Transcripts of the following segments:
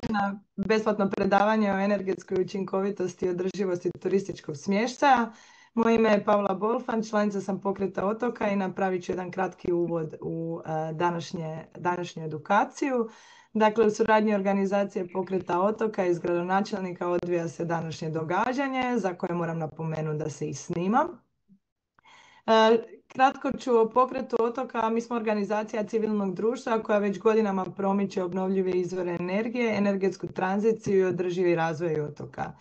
na besplatno predavanje o energetskoj učinkovitosti i održivosti turističkog smještaja. Moje ime je Pavla Bolfan, članica sam Pokreta otoka i napravit ću jedan kratki uvod u današnju edukaciju. Dakle, u suradnji organizacije Pokreta otoka iz gradonačelnika odvija se današnje događanje za koje moram napomenuti da se i snima. Kratko ću o Pokretu otoka. Mi smo organizacija civilnog društva koja već godinama promiče obnovljive izvore energije, energetsku tranziciju i održivi razvoj otoka.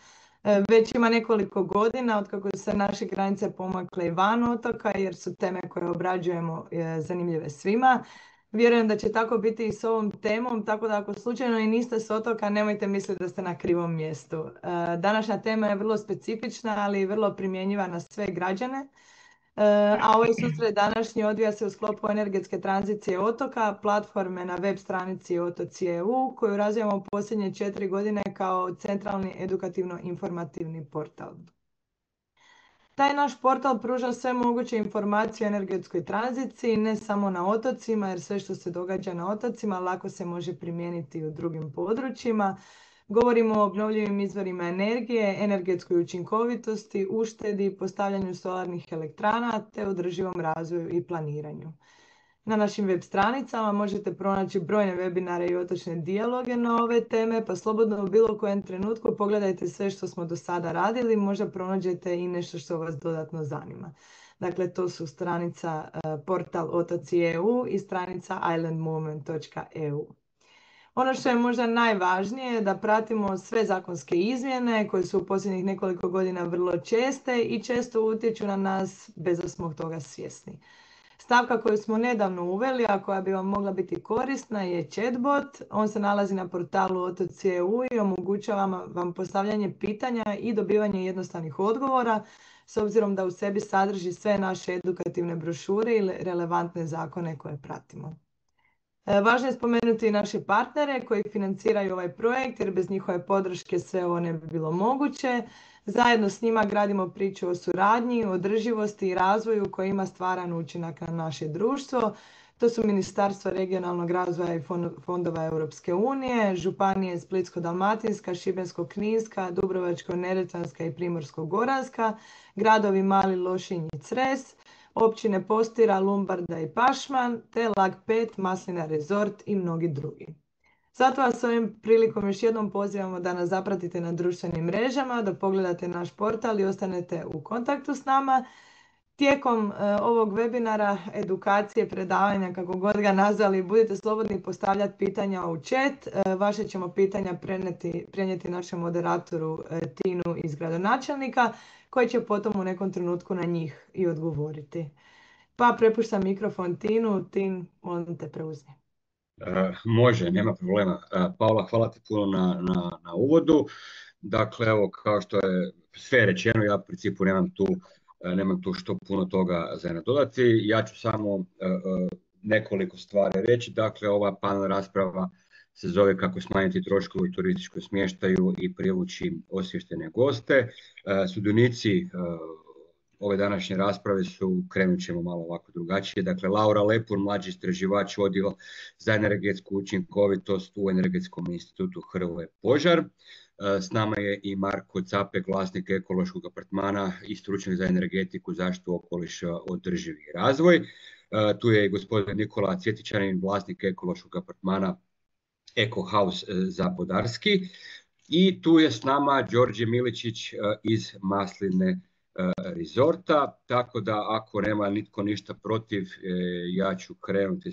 Već ima nekoliko godina otkako su se naše granice pomakle i van otoka jer su teme koje obrađujemo zanimljive svima. Vjerujem da će tako biti i s ovom temom, tako da ako slučajno i niste s otoka, nemojte misliti da ste na krivom mjestu. Današnja tema je vrlo specifična, ali i vrlo primjenjiva na sve građane. A ovaj susret današnji odvija se u sklopu energetske tranzicije otoka, platforme na web stranici Otoci.eu koju razvijamo u posljednje 4 godine kao centralni edukativno-informativni portal. Taj naš portal pruža sve moguće informacije o energetskoj tranziciji, ne samo na otocima, jer sve što se događa na otocima lako se može primijeniti i u drugim područjima. Govorimo o obnovljivim izvorima energije, energetskoj učinkovitosti, uštedi, postavljanju solarnih elektrana te održivom razvoju i planiranju. Na našim web stranicama možete pronaći brojne webinare i otočne dijaloge na ove teme, pa slobodno u bilo kojem trenutku pogledajte sve što smo do sada radili, možda pronađete i nešto što vas dodatno zanima. Dakle, to su stranica portal Otoci.eu i stranica islandmovement.eu. Ono što je možda najvažnije je da pratimo sve zakonske izmjene koje su u posljednjih nekoliko godina vrlo česte i često utječu na nas bez da smo toga svjesni. Stavka koju smo nedavno uveli, a koja bi vam mogla biti korisna, je chatbot. On se nalazi na portalu Otoci.eu i omogućava vam postavljanje pitanja i dobivanje jednostavnih odgovora, s obzirom da u sebi sadrži sve naše edukativne brošure ili relevantne zakone koje pratimo. Važno je spomenuti i naše partnere koji financiraju ovaj projekt, jer bez njihove podrške sve ovo ne bi bilo moguće. Zajedno s njima gradimo priču o suradnji, održivosti i razvoju koji ima stvaran učinak na naše društvo. To su Ministarstvo regionalnog razvoja i fondova Europske unije, županije Splitsko-dalmatinska, Šibensko-kninska, Dubrovačko-neretvanska i Primorsko-goranska, gradovi Mali Lošinj i Cres, općine Postira, Lumbarda i Pašman, te Lag 5, Maslina Resort i mnogi drugi. Zato vas ovim prilikom još jednom pozivamo da nas zapratite na društvenim mrežama, da pogledate naš portal i ostanete u kontaktu s nama. Tijekom ovog webinara, edukacije, predavanja, kako god ga nazvali, budite slobodni postavljati pitanja u chat. Vaše ćemo pitanja prenijeti našem moderatoru Tinu iz gradonačelnika, koji će potom u nekom trenutku na njih i odgovoriti. Pa prepuštam mikrofon Tinu. Tin, molim te, preuzmi. Može, nema problema. Paula, hvala ti puno na uvodu. Dakle, evo, kao što je sve rečeno, ja u principu nemam tu što puno toga za nadodati. Ja ću samo nekoliko stvari reći. Dakle, ova panel rasprava se zove kako smanjiti troškove u turističkom smještaju i privući osviještene goste. Sudionici ove današnje rasprave krenut ćemo malo ovako drugačije. Dakle, Laura Lepur, mlađi istraživač odjel za energetsku učinkovitost u Energetskom institutu Hrvoje Požar. S nama je i Marko Capek, vlasnik ekološkog apartmana i stručnjak za energetiku, zaštitu okoliša, održivi razvoj. Tu je i gospodin Nikola Cvjetićanin, vlasnik ekološkog apartmana Eko House Zapodarski. I tu je s nama Đorđe Miličić iz Masline Resorta, tako da ako nema nitko ništa protiv, ja ću krenuti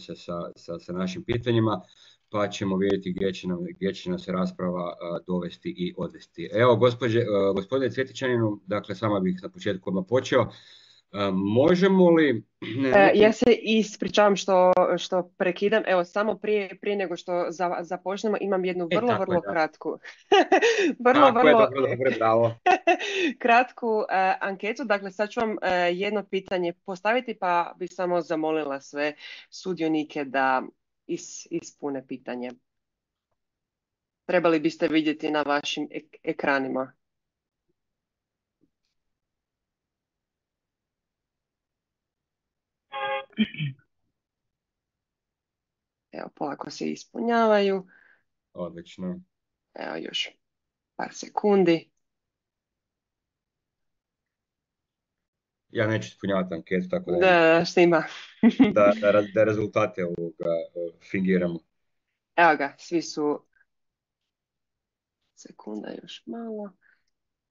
sa našim pitanjima, pa ćemo vidjeti gdje će nas rasprava dovesti i odvesti. Evo, gospodine Cvjetićaninu, dakle, sama bih na početku odmah počeo. Možemo li... Ja se ispričavam što prekidam. Evo, samo prije nego što započnemo, imam jednu vrlo kratku kratku anketu. Dakle, sad ću vam jedno pitanje postaviti, pa bi samo zamolila sve sudionike da ispune pitanje. Trebali biste vidjeti na vašim ekranima. Evo, polako se ispunjavaju. Odlično. Evo još par sekundi. Ja neću ispunjavati anketu, tako da, Da, snima. da rezultate ovoga fingiramo. Evo ga, svi su... Sekunda još malo.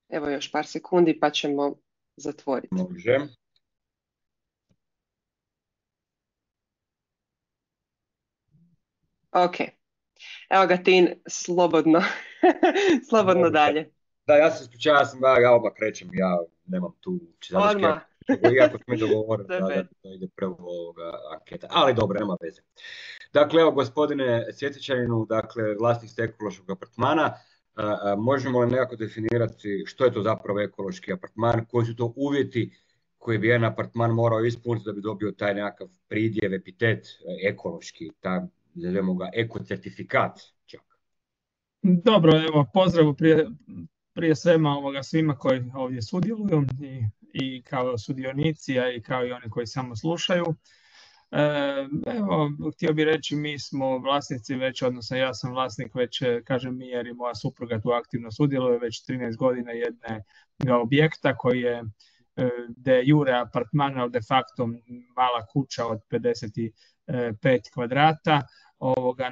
Evo još par sekundi pa ćemo zatvoriti. Može. Ok. Evo ga, Tin, slobodno. Slobodno dalje. Da, ja se ispričavam, ja odmah krećem, ja nemam tu čizaličke, Odmah. iako smo mi dogovorili da ide prvo ovoga anketa, ali dobro, nema veze. Dakle, evo, gospodine Cvjetićaninu, dakle, vlasnik ste ekološkog apartmana, možemo li nekako definirati što je to zapravo ekološki apartman, koji su to uvjeti koji bi jedan apartman morao ispuniti da bi dobio taj nekakav pridjev, epitet ekološki, zovemo ga ekocertifikat čak. Dobro, evo, pozdrav prije svima koji ovdje sudjeluju i kao sudionici, a i kao i oni koji samo slušaju. Evo, htio bih reći, mi smo vlasnici već, odnosno ja sam vlasnik već, kažem mi jer i moja supruga tu aktivno sudjeluje već 13 godina jednog objekta koji je de jure apartman, ali de facto mala kuća od 55 kvadrata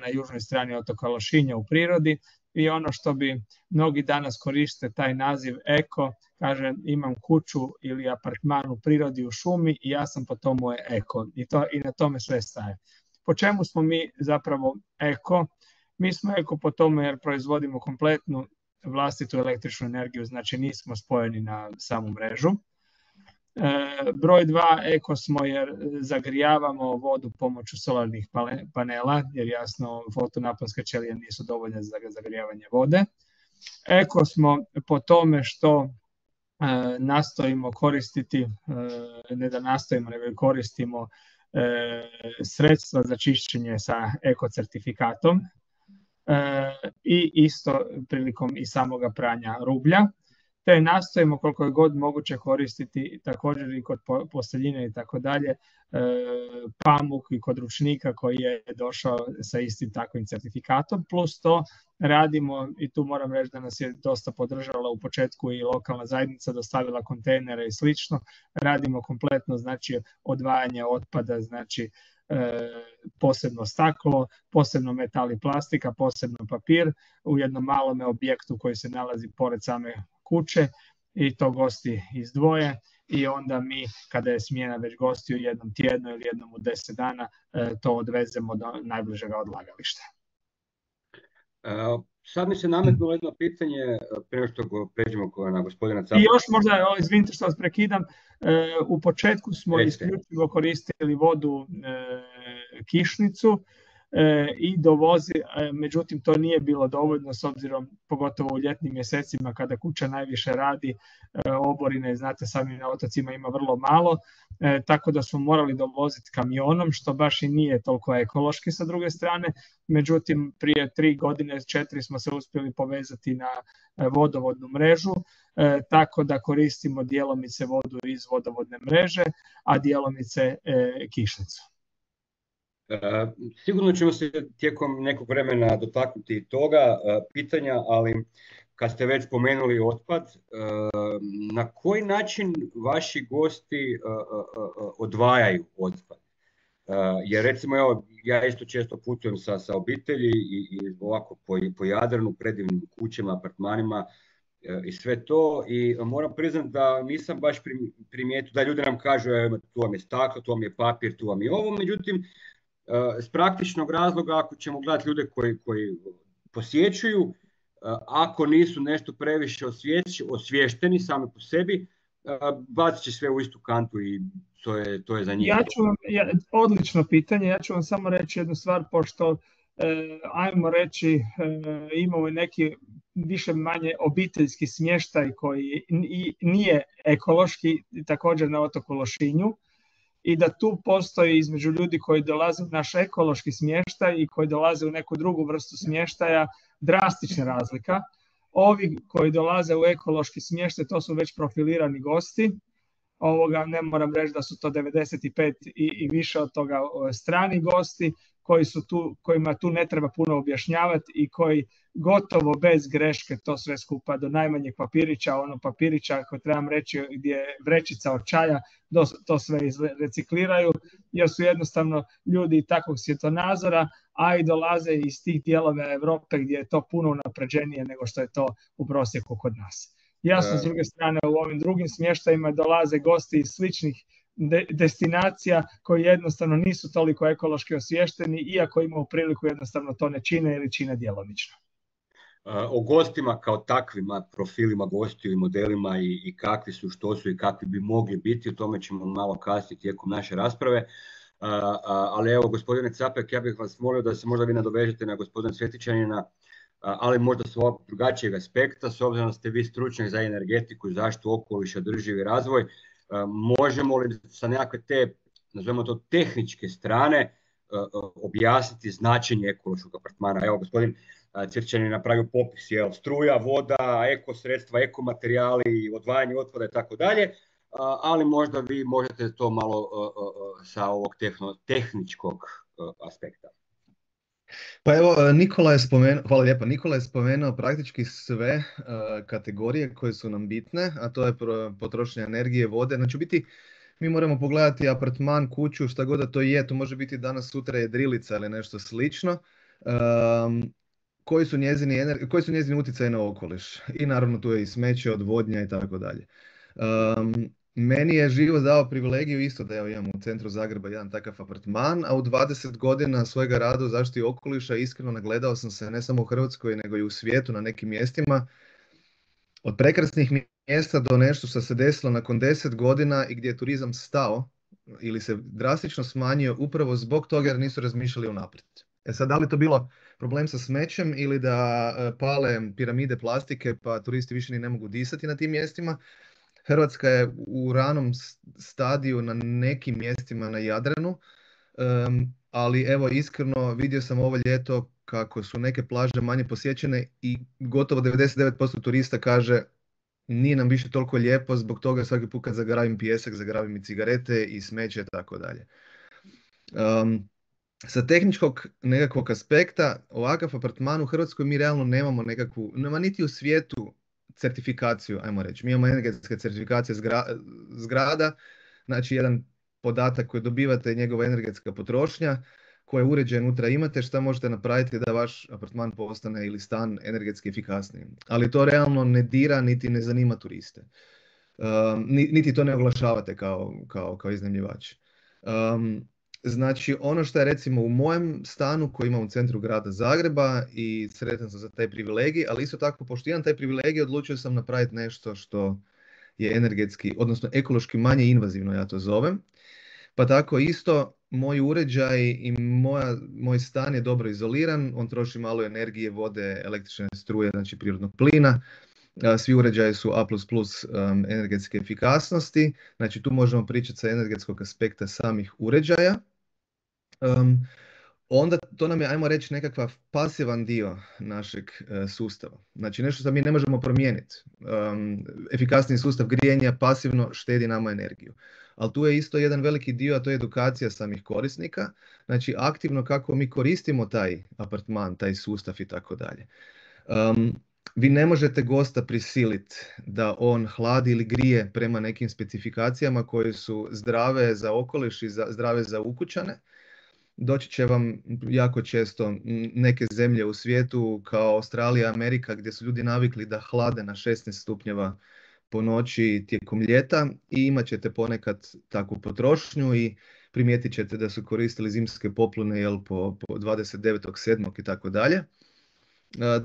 na južnoj strani otoka Lošinja u prirodi. I ono što bi mnogi danas koriste taj naziv eko, kaže imam kuću ili apartman u prirodi u šumi i ja sam po tomu eko. I na tome sve staje. Po čemu smo mi zapravo eko? Mi smo eko po tome jer proizvodimo kompletnu vlastitu električnu energiju, znači nismo spojeni na samu mrežu. Broj 2, eko smo jer zagrijavamo vodu pomoću solarnih panela, jer jasno fotonaponske ćelije nisu dovoljne za zagrijavanje vode. Eko smo po tome što nastojimo koristiti, ne da nastojimo, nego koristimo sredstva za čišćenje sa ekocertifikatom i isto prilikom i samoga pranja rublja. Te nastojimo koliko je god moguće koristiti također i kod posteljine i tako dalje pamuk i kod ručnika koji je došao sa istim takvim certifikatom. Plus to radimo, i tu moram reći da nas je dosta podržala u početku i lokalna zajednica, dostavila kontejnere i slično. Radimo kompletno, znači odvajanje otpada, znači posebno staklo, posebno metal i plastika, posebno papir u jednom malome objektu koji se nalazi pored same kuće i to gosti izdvoje i onda mi kada je smjena već gostiju jednom tjedno ili jednom u 10 dana to odvezemo do najbližeg odlagališta. Sad mi se nametnulo jedno pitanje prije što pređemo na gospodina Capaka. I još možda, izvinite što vas prekidam, u početku smo isključivo koristili vodu kišnicu i dovozi, međutim to nije bilo dovoljno s obzirom pogotovo u ljetnim mjesecima kada kuća najviše radi, oborine, znate sami na otocima ima vrlo malo, tako da smo morali dovoziti kamionom što baš i nije toliko ekološki sa druge strane, međutim prije 3 godine, 4 smo se uspjeli povezati na vodovodnu mrežu, tako da koristimo djelomice vodu iz vodovodne mreže, a djelomice kišnicu. Sigurno ćemo se tijekom nekog vremena dotaknuti toga pitanja, ali kad ste već spomenuli otpad, na koji način vaši gosti odvajaju otpad? Jer recimo ja isto često putujem sa obitelji i ovako po Jadranu, predivnim kućama, apartmanima i sve to i moram priznati da nisam baš primijetio da ljudi nam kažu tu vam je staklo, tu vam je papir, tu vam je ovo, međutim s praktičnog razloga ako ćemo gledati ljude koji posjećuju, ako nisu nešto previše osviješteni sami po sebi, bacit će sve u istu kantu i to je za njih. Odlično pitanje, ja ću vam samo reći jednu stvar, pošto ajmo reći imamo neki više manje obiteljski smještaj koji nije ekološki, također na otoku Lošinju, i da tu postoji između ljudi koji dolaze u naš ekološki smještaj i koji dolaze u neku drugu vrstu smještaja drastična razlika. Ovi koji dolaze u ekološki smještaj, to su već profilirani gosti. Ne moram reći da su to 95 i više od toga strani gosti kojima tu ne treba puno objašnjavati i koji gotovo bez greške to sve skupa do najmanjeg papirića, ono papirića ako trebam reći gdje je vrećica od čaja, to sve recikliraju jer su jednostavno ljudi takvog svjetonazora, a i dolaze iz tih dijelova Europe gdje je to puno unapređenije nego što je to u prosjeku kod nas. Jasno, s druge strane, u ovim drugim smještajima dolaze gosti iz sličnih destinacija koji jednostavno nisu toliko ekološki osviješteni, iako imaju priliku jednostavno to ne čine ili čine djelomično. O gostima kao takvima, profilima gostiju i modelima i kakvi su, što su i kakvi bi mogli biti, o tome ćemo malo kasnije tijekom naše rasprave. Ali evo, gospodine Capek, ja bih vas molio da se možda vi nadovežete na gospodina Svjetičanina, ali možda s ovog drugačijeg aspekta, s obzirom da ste vi stručnjak za energetiku i zaštitu okoliša, održivi razvoj, možemo li sa nekakve te, nazovimo to, tehničke strane objasniti značenje ekološkog apartmana? Evo, gospodin Cvjetičanin je napravio popis, struja, voda, ekosredstva, ekomaterijali, odvajanje otpada i tako dalje, ali možda vi možete to malo sa ovog tehničkog aspekta. Pa evo, Nikola je spomenuo, hvala lijepa, Nikola je spomenuo praktički sve kategorije koje su nam bitne, a to je potrošnja energije, vode. Znači, u biti, mi moramo pogledati apartman, kuću, šta god da to je, to može biti danas, sutra jedrilica ili nešto slično. Koji su njezini utjecaji na okoliš. I naravno tu je i smeće, odvodnja i tako dalje. Meni je život dao privilegiju isto da ja imam u centru Zagreba jedan takav apartman, a u 20 godina svojega rada u zaštiti okoliša iskreno nagledao sam se ne samo u Hrvatskoj nego i u svijetu na nekim mjestima. Od prekrasnih mjesta do nešto što se desilo nakon 10 godina i gdje je turizam stao ili se drastično smanjio upravo zbog toga jer nisu razmišljali unaprijed. Sad, da li to bilo problem sa smećem ili da pale piramide plastike pa turisti više ni ne mogu disati na tim mjestima? Hrvatska je u ranom stadiju na nekim mjestima na Jadranu, ali evo iskreno vidio sam ovo ljeto kako su neke plaže manje posjećene i gotovo 99% turista kaže nije nam više toliko lijepo, zbog toga svaki put kad zagrabim pijesak, zagrabim i cigarete i smeće i tako dalje. Sa tehničkog nekakvog aspekta, ovakav apartman u Hrvatskoj mi realno nemamo nema niti u svijetu certifikaciju, ajmo reći. Mi imamo energetske certifikacije zgrada, znači jedan podatak koji dobivate, njegova energetska potrošnja, koje uređaj unutra imate, šta možete napraviti da vaš apartman postane ili stan energetski efikasniji. Ali to realno ne dira niti ne zanima turiste. Niti to ne oglašavate kao iznajmljivač. Znači, ono što je recimo u mojem stanu koji imam u centru grada Zagreba i sretan sam za taj privilegij, ali isto tako, pošto imam taj privilegij, odlučio sam napraviti nešto što je energetski, odnosno ekološki manje invazivno, ja to zovem. Pa tako isto, moj uređaj i moj stan je dobro izoliran, on troši malo energije, vode, električne struje, znači prirodnog plina. Svi uređaji su A++ energetske efikasnosti, znači tu možemo pričati sa energetskog aspekta samih uređaja. Onda to nam je, ajmo reći, nekakav pasivan dio našeg sustava. Znači nešto što mi ne možemo promijeniti. Efikasniji sustav grijanja pasivno štedi nama energiju. Ali tu je isto jedan veliki dio, a to je edukacija samih korisnika. Znači aktivno kako mi koristimo taj apartman, taj sustav i tako dalje. Vi ne možete gosta prisiliti da on hladi ili grije prema nekim specifikacijama koje su zdrave za okoliš i zdrave za ukućane. Doći će vam jako često neke zemlje u svijetu kao Australija, Amerika, gdje su ljudi navikli da hlade na 16 stupnjeva po noći tijekom ljeta i imat ćete ponekad takvu potrošnju i primijetit ćete da su koristili zimske poplune po 29.7. i tako dalje.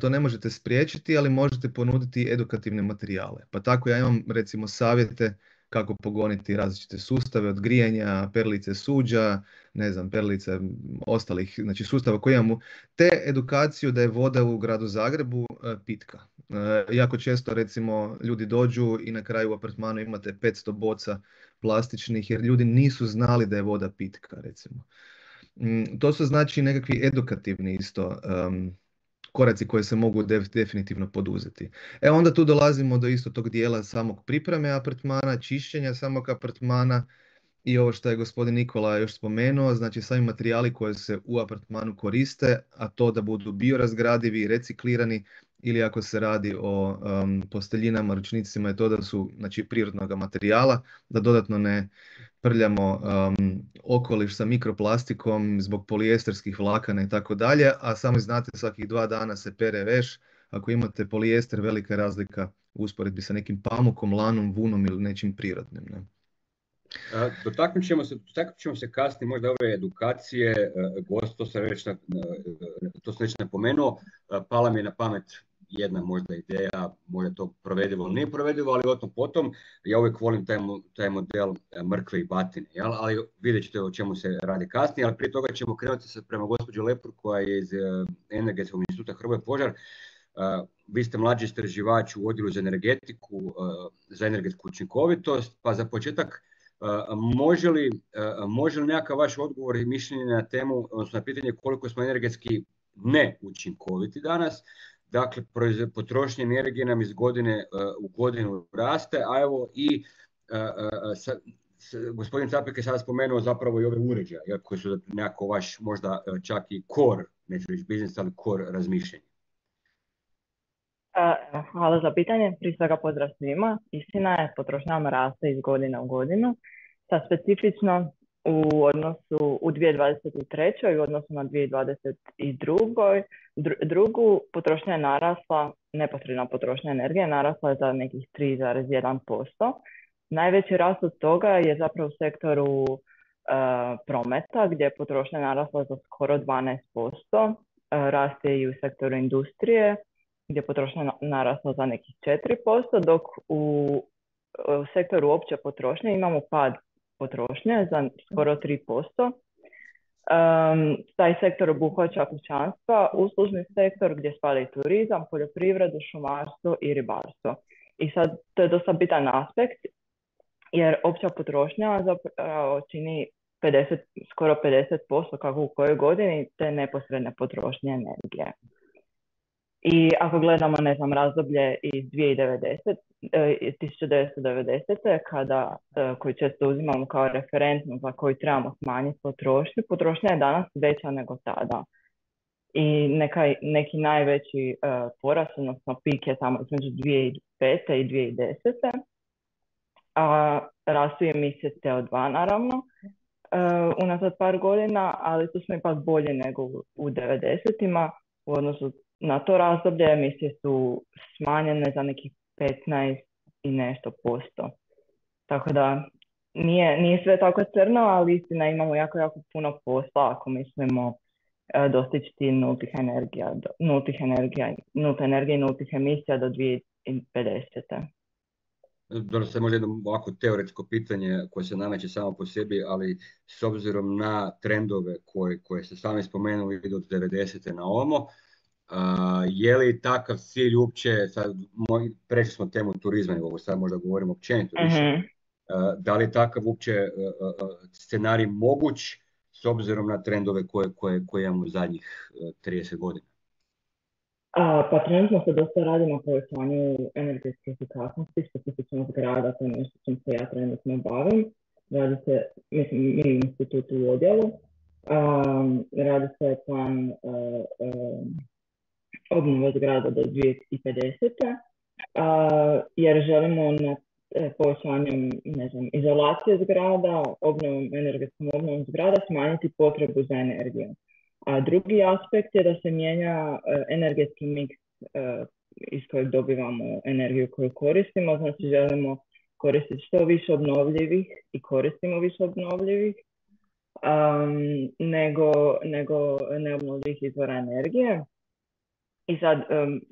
To ne možete spriječiti, ali možete ponuditi edukativne materijale. Pa tako ja imam recimo savjete kako pogoniti različite sustave od grijanja, perlice suđa, ne znam, perlice ostalih, znači sustava koje imamo, te edukaciju da je voda u gradu Zagrebu pitka. Jako često recimo ljudi dođu i na kraju u apartmanu imate 500 boca plastičnih jer ljudi nisu znali da je voda pitka recimo. To su znači nekakvi edukativni isto koraci koje se mogu definitivno poduzeti. Onda tu dolazimo do isto tog dijela samog pripreme apartmana, čišćenja samog apartmana I ovo što je gospodin Nikola još spomenuo, znači sami materijali koji se u apartmanu koriste, a to da budu biorazgradivi, reciklirani, ili ako se radi o posteljinama, ručnicima, je to da su znači, prirodnog materijala, da dodatno ne prljamo okoliš sa mikroplastikom zbog polijesterskih vlakana i tako dalje, a sami znate svakih 2 dana se pere veš. Ako imate polijester, velika je razlika u usporedbi sa nekim pamukom, lanom, vunom ili nečim prirodnim. Ne? Dotaknut ćemo se kasnije možda ove edukacije, gost, to sam već napomenuo, pala mi je na pamet jedna možda ideja, možda to provedivo ili nije provedivo, ali o tom potom. Ja uvijek volim taj model mrkve i batine, jel? Ali vidjet ćete o čemu se radi kasnije, ali prije toga ćemo krenuti se prema gospođi Lepur koja je iz Energetskog instituta Hrvoje Požar. Vi ste mlađi istraživač u odjelu za energetiku, za energetsku učinkovitost, pa za početak može li nekakav vaš odgovor i mišljenje na temu, odnosno na pitanje koliko smo energetski neučinkoviti danas? Dakle, potrošnja energije nam iz godine u godinu raste, a evo i gospodin Capek je sada spomenuo zapravo i ove uređaje, koji su nekako vaš možda čak i core, neću reći biznis, ali core razmišljanje. Hvala za pitanje. Prije svega pozdrav svima. Istina je, potrošnja nam raste iz godine u godinu. Sad specifično u odnosu u 2023. i u odnosu na 2022. Drugu potrošnja je narasla, neposredna potrošnja energije narasla je za nekih 3,1%. Najveći rast od toga je zapravo u sektoru prometa gdje je potrošnja narasla za skoro 12%. Raste i u sektoru industrije gdje je potrošnja narasla za nekih 4%, dok u sektoru opće potrošnje imamo pad potrošnje za skoro 3%. Taj sektor obuhvaća kućanstva, uslužni sektor gdje spada i turizam, poljoprivredu, šumarstvo i ribarstvo. I sad to je dosta bitan aspekt jer opća potrošnja zapravo čini skoro 50% kako u kojoj godini te neposredne potrošnje energije. I ako gledamo, ne znam, razdoblje iz 1990. koji često uzimamo kao referentno za koju trebamo smanjiti potrošnju, potrošnja je danas veća nego tada. I neki najveći porast, odnosno pik je tamo između 2005. i 2010. A rastu emisije CO2 naravno unazad par godina, ali tu smo ipak bolje nego u 90-ima. U odnosu na to razdoblje emisije su smanjene za nekih 15 i nešto posto. Tako da nije sve tako crno, ali istina imamo jako puno posla ako mislimo dostići ti nulte energije i nultih emisija do 2050. Dobro, sad možda jedno ovako teoretsko pitanje koje se nameće samo po sebi, ali s obzirom na trendove koje ste sami spomenuli idu od 90. na ovamo, je li takav cilj uopće, sad prešli smo temu turizma, nego sad možda govorimo općenito više, da li je takav uopće scenarij moguć s obzirom na trendove koje imamo u zadnjih 30 godina? Pa trenutno se dosta radi na povećanju energetske efikasnosti, specifično zgrada, to je nešto čim se ja trenutno bavim. Radi se, mislim, mi u institutu u odjelu, radi se plan obnove zgrada do 2050. Jer želimo na povećanjem, ne znam, izolacije zgrada, energetskom obnovom zgrada smanjiti potrebu za energijom. A drugi aspekt je da se mijenja energetski miks iz kojeg dobivamo energiju koju koristimo. Znači želimo koristiti što više obnovljivih i koristimo više obnovljivih nego neobnovljivih izvora energije. I sad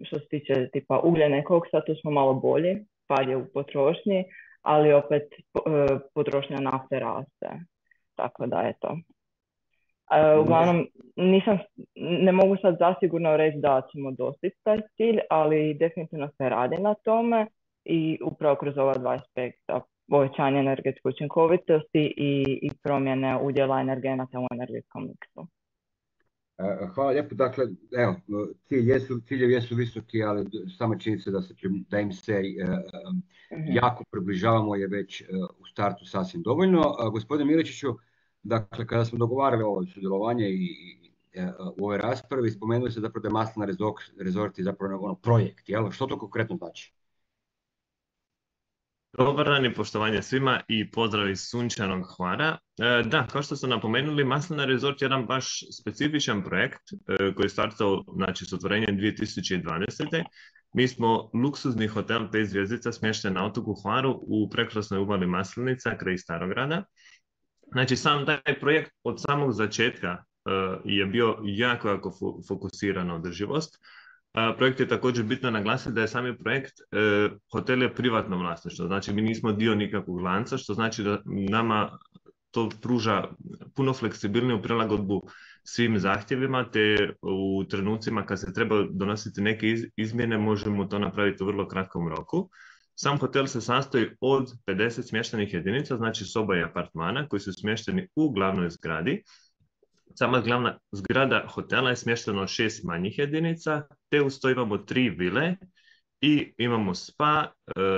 što se tiče tipa ugljene koksa, tu smo malo bolji, pad je u potrošnji, ali opet potrošnja nafte raste. Tako da je to. Uglavnom, ne mogu sad zasigurno reći da ćemo dostići taj cilj, ali definitivno se radi na tome i upravo kroz ova dva aspekta, povećanje energetske učinkovitosti i promjene udjela energenata u energetskom miksu. Hvala lijepo. Dakle, evo, ciljevi jesu visoki, ali sama činjenica da im se jako približavamo je već u startu sasvim dovoljno. Gospodine Miličiću, dakle, kada smo dogovarali ovo sudjelovanje u ovoj raspravi, spomenuli se zapravo da je Maslina Resort je zapravo ono projekt, jel? Što to konkretno znači? Dobar dan i poštovanje svima i pozdrav iz sunčanog Hvara. Da, kao što ste napomenuli, Maslina Resort je jedan baš specifičan projekt koji je startao, znači, s otvorenjem 2020. Mi smo luksuzni hotel 5 zvjezdica smješten na otoku Hvaru u prekrasnoj uvali Maslinica kraj Starograda. Znači, sam taj projekt od samog začetka je bio jako fokusiran na održivost. Projekt je također bitno naglasiti da je sami projekt hotel je privatno vlasništvo, znači mi nismo dio nikakvog lanca, što znači da nama to pruža puno fleksibilniju prilagodbu svim zahtjevima, te u trenucima kad se treba donositi neke izmjene možemo to napraviti u vrlo kratkom roku. Sam hotel se sastoji od 50 smještenih jedinica, znači soba i apartmana koji su smješteni u glavnoj zgradi. Sama glavna zgrada hotela je smještena 6 manjih jedinica, te uz to imamo 3 vile i imamo spa,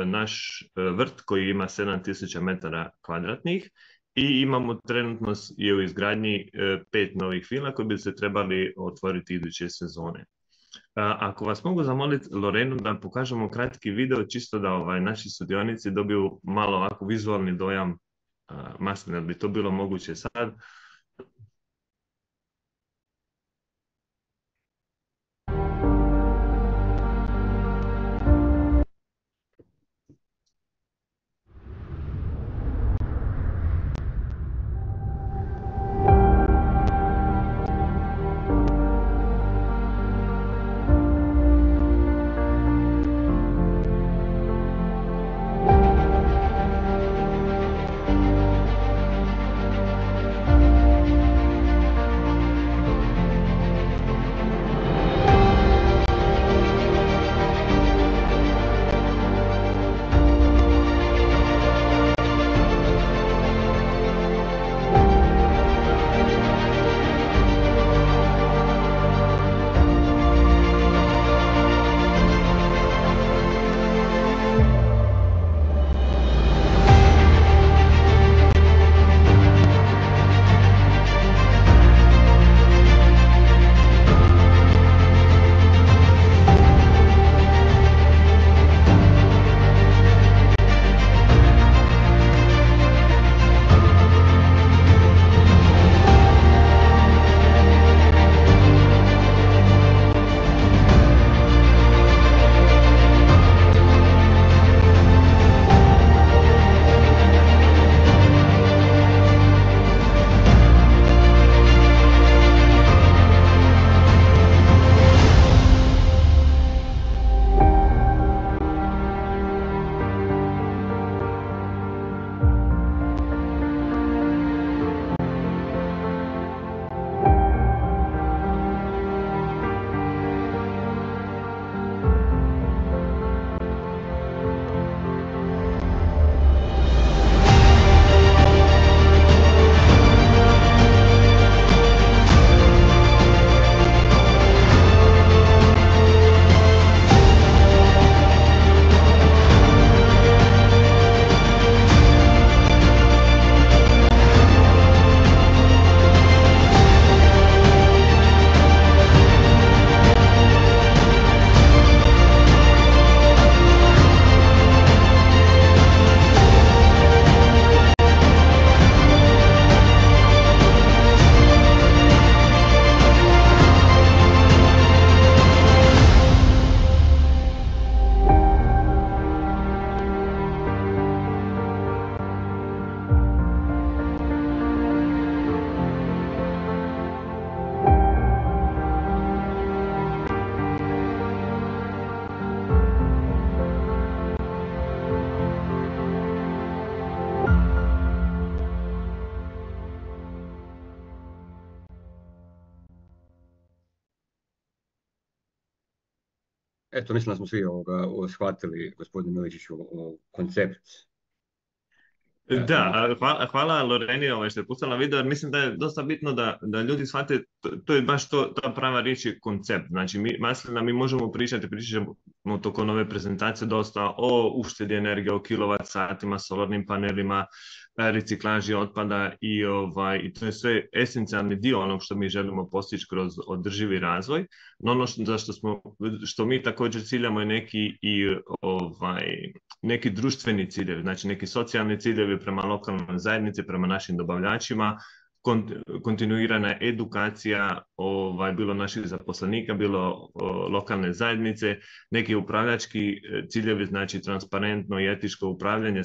naš vrt koji ima 7000 metara kvadratnih i imamo trenutno je u izgradnji 5 novih vila koji bi se trebali otvoriti iduće sezone. Ako vas mogu zamoliti, Lorenu, da pokažemo kratki video čisto da naši sudionici dobiju malo ovako vizualni dojam Masline, bi to bilo moguće sad? Eto, mislim da smo svi shvatili, gospodine Miličiću, koncept Da, hvala Loreni što je pustila video, jer mislim da je dosta bitno da ljudi shvate, to je baš ta prava riječ je koncept. Znači, mi možemo pričati tokom ove prezentacije dosta o uštedi energije, o kilovat satima, solarnim panelima, reciklaži otpada i to je sve esencijalni dio onog što mi želimo postići kroz održivi razvoj. No ono što mi također ciljamo je neki društveni ciljevi, znači neki socijalni ciljevi prema lokalnoj zajednici, prema našim dobavljačima, kontinuirana edukacija bilo naših zaposlenika, bilo lokalne zajednice, neki upravljački ciljevi, znači transparentno i etičko upravljanje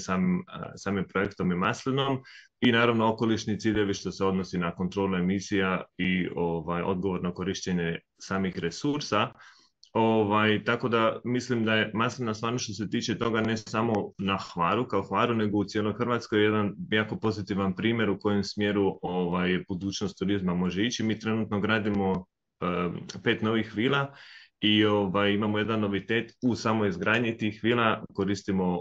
samim projektom i maslinom i naravno okolišni ciljevi što se odnosi na kontrolu emisija i odgovorno korištenje samih resursa. Tako da mislim da je maslina stvarno što se tiče toga ne samo na Hvaru kao Hvaru, nego u cijeloj Hrvatskoj jedan jako pozitivan primjer u kojem smjeru budućnost turizma može ići. Mi trenutno gradimo 5 novih vila i imamo jedan novitet u samoj izgradnji tih vila, koristimo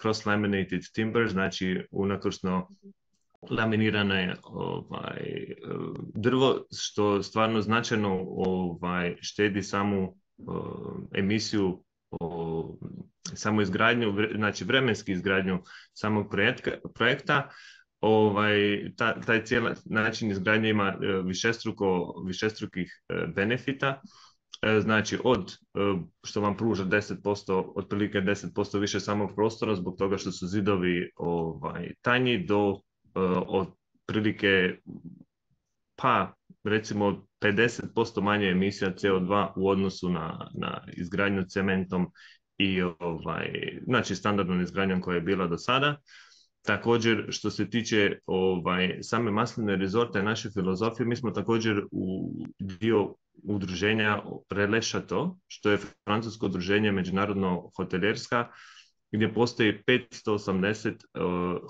cross-laminated timber, znači unakrsno laminirane drvo, što stvarno značajno štedi samu emisiju, samo izgradnju, znači vremenski izgradnju samog projekta. Taj cijeli način izgradnje ima višestrukih benefita, znači od što vam pruža 10%, otprilike 10% više samog prostora zbog toga što su zidovi tanji do otprilike recimo 50% manje emisija CO2 u odnosu na izgradnju cementom i znači standardnom izgradnjom koja je bila do sada. Također što se tiče same masline rezorta i naše filozofije, mi smo također u dio udruženja Relais Château, što je francusko udruženje međunarodno hoteljerska, gdje postoji 580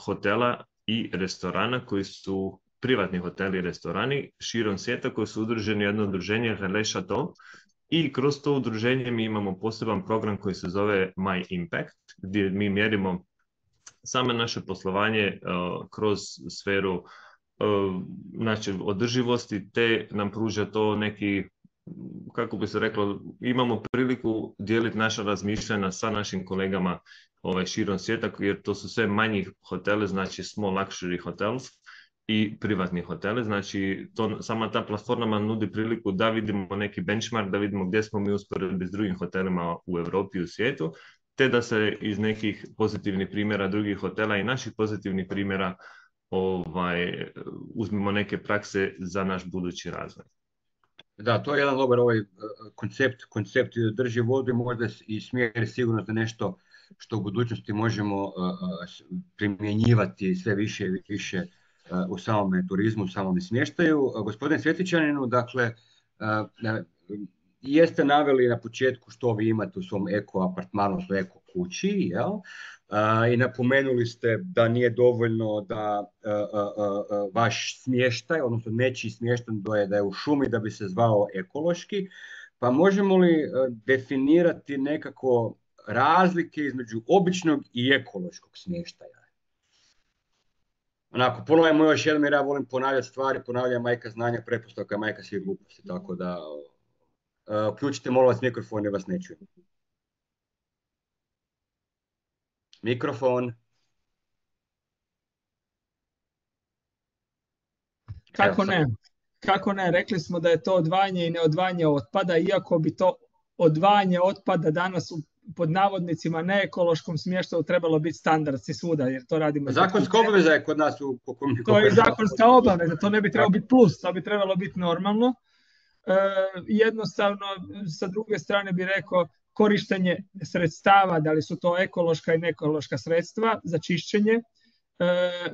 hotela i restorana koji su privatni hoteli i restorani širom svijeta koji su udruženi u jedno udruženje Relais Château i kroz to udruženje mi imamo poseban program koji se zove My Impact, gdje mi mjerimo samo naše poslovanje kroz sferu znači održivosti, te nam pruža to neki, kako bi se reklo, imamo priliku dijeliti naša razmišljanja sa našim kolegama širom svijeta, jer to su sve manji hoteli, znači small luxury hotels i privatni hoteli, znači sama ta platforma nam nudi priliku da vidimo neki benchmark, da vidimo gdje smo mi usporedbi s drugim hotelima u Europi i u svijetu, te da se iz nekih pozitivnih primjera drugih hotela i naših pozitivnih primjera uzmemo neke prakse za naš budući razvoj. Da, to je jedan dobar koncept drži vodu i možda i smjer sigurno za nešto što u budućnosti možemo primjenjivati sve više i više u samome turizmu, u samome smještaju. Gospodine Svjetičaninu, dakle, jeste naveli na početku što vi imate u svom eko apartmanu, u eko kući, jel? I napomenuli ste da nije dovoljno da vaš smještaj, odnosno nečiji smještaj da je u šumi da bi se zvao ekološki, pa možemo li definirati nekako razlike između običnog i ekološkog smještaja? Onako, ponavljamo još jednom jer ja volim ponavljati stvari, ponavljam majka znanja, pretpostavka je majka svih gluposti, tako da uključite molim vas mikrofon jer vas ne čujem. Mikrofon. Kako ne? Rekli smo da je to odvajanje i neodvajanje otpada, iako bi to odvajanje otpada danas pod navodnicima neekološkom smještaju trebalo biti standard svuda, jer to radimo. Zakonska obaveza je kod nas to je zakonska obaveza, to ne bi trebalo biti plus, to bi trebalo biti normalno. Jednostavno, sa druge strane bi rekao, korištenje sredstava, da li su to ekološka i neekološka sredstva za čišćenje,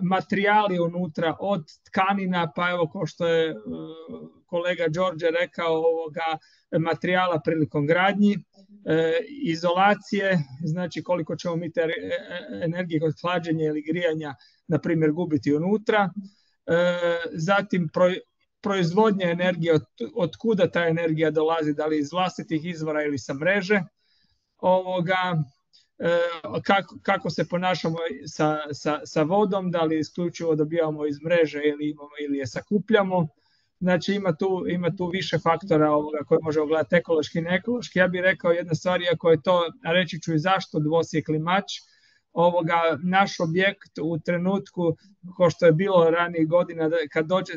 materijali unutra od tkanina, pa evo kao što je kolega Đorđe rekao, materijala prilikom gradnji, izolacije, znači koliko ćemo mi te energije kod hlađenja ili grijanja, na primjer, gubiti unutra, zatim proizvodnja energije, od kuda ta energija dolazi, da li iz vlastitih izvora ili sa mreže, kako se ponašamo sa vodom, da li isključivo dobivamo iz mreže ili je sakupljamo. Znači ima tu više faktora koje možemo gledati ekološki i neekološki. Ja bih rekao jedna stvar, iako je to, reći ću i zašto, dvosjekli mač, naš objekt u trenutku, kao što je bilo ranijih godina, kad dođe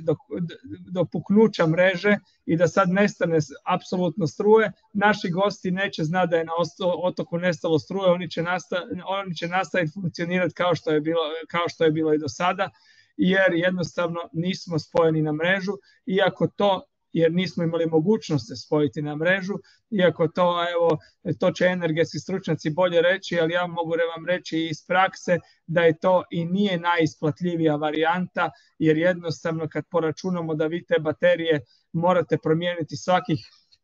do puknuća mreže i da sad nestane apsolutno struje, naši gosti neće znati da je na otoku nestalo struje, oni će nastaviti funkcionirati kao što je bilo i do sada, jer jednostavno nismo spojeni na mrežu, jer nismo imali mogućnost se spojiti na mrežu, iako to će energetski stručnjaci bolje reći, ali ja mogu vam reći iz prakse da je to i nije najisplatljivija varijanta, jer jednostavno kad poračunamo da vi te baterije morate promijeniti svakih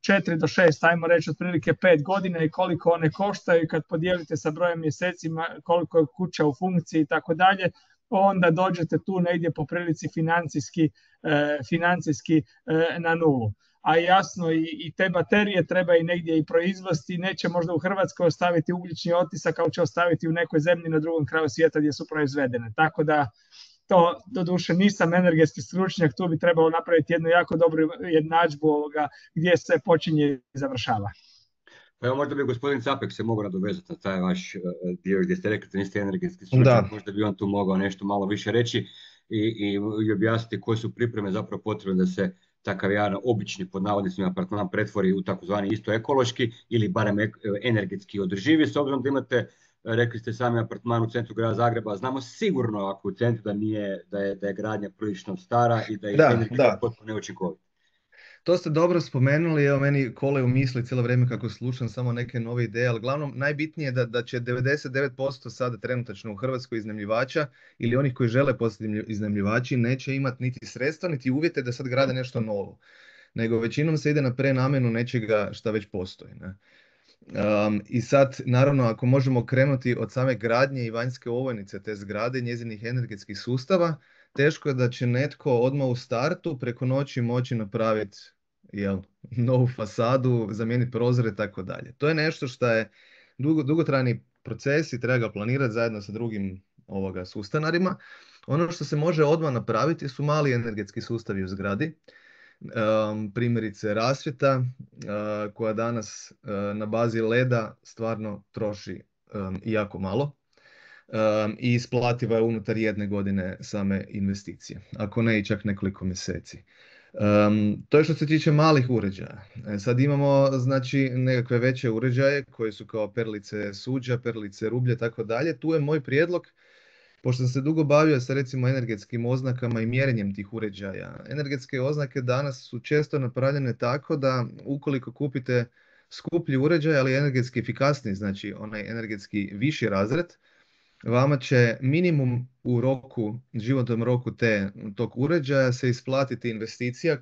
4 do 6, ajmo reći otprilike 5 godina i koliko one koštaju, kad podijelite sa brojem mjesecima koliko je kuća u funkciji i tako dalje, onda dođete tu negdje po prilici financijski na nulu. A jasno i te baterije treba i negdje i proizvesti, neće možda u Hrvatskoj ostaviti ugljični otisak, ali će ostaviti u nekoj zemlji na drugom kraju svijeta gdje su proizvedene. Tako da to, doduše, nisam energetski stručnjak, tu bi trebalo napraviti jednu jako dobru jednadžbu gdje se počinje i završava. Pa evo, možda bi gospodin Capek se mogao nadovezati na taj vaš dio gdje ste rekli da niste energetski stručnjak, možda bi on tu mogao nešto malo više reći i objasniti koje su pripreme zapravo potrebne da se takav jedan obični pod navodnicima apartman pretvori u takozvani isto ekološki ili barem energetski održivi, s obzirom da imate, rekli ste sami, apartman u centru grada Zagreba, znamo sigurno ako u centru da je gradnja prilično stara i da je energetski potpuno neučinkovita. To ste dobro spomenuli, evo meni kole u misli cijelo vrijeme kako slušam samo neke nove ideje, ali glavnom najbitnije je da će 99% sada trenutačno u Hrvatskoj iznajmljivača ili onih koji žele postati iznajmljivači neće imati niti sredstva niti uvjete da sad grade nešto novo, nego većinom se ide na prenamjenu nečega šta već postoji. Ne? I sad, naravno, ako možemo krenuti od same gradnje i vanjske ovojnice te zgrade, njezinih energetskih sustava, teško je da će netko odmah u startu preko noći moći napraviti novu fasadu, zamijeniti prozore i tako dalje. To je nešto što je dugotrajni proces i treba ga planirati zajedno sa drugim sustanarima. Ono što se može odmah napraviti su mali energetski sustavi u zgradi. Primjerice rasvjeta koja danas na bazi leda stvarno troši jako malo. I isplativa je unutar 1 godine same investicije, ako ne i čak nekoliko mjeseci. To je što se tiče malih uređaja. Sad imamo znači nekakve veće uređaje koji su kao perlice suđa, perlice rublje, tako dalje. Tu je moj prijedlog, pošto sam se dugo bavio sa recimo energetskim oznakama i mjerenjem tih uređaja. Energetske oznake danas su često napravljene tako da ukoliko kupite skuplji uređaj, ali energetski efikasniji, znači onaj energetski viši razred, vama će minimum u životnom roku tog uređaja se isplatiti investicija,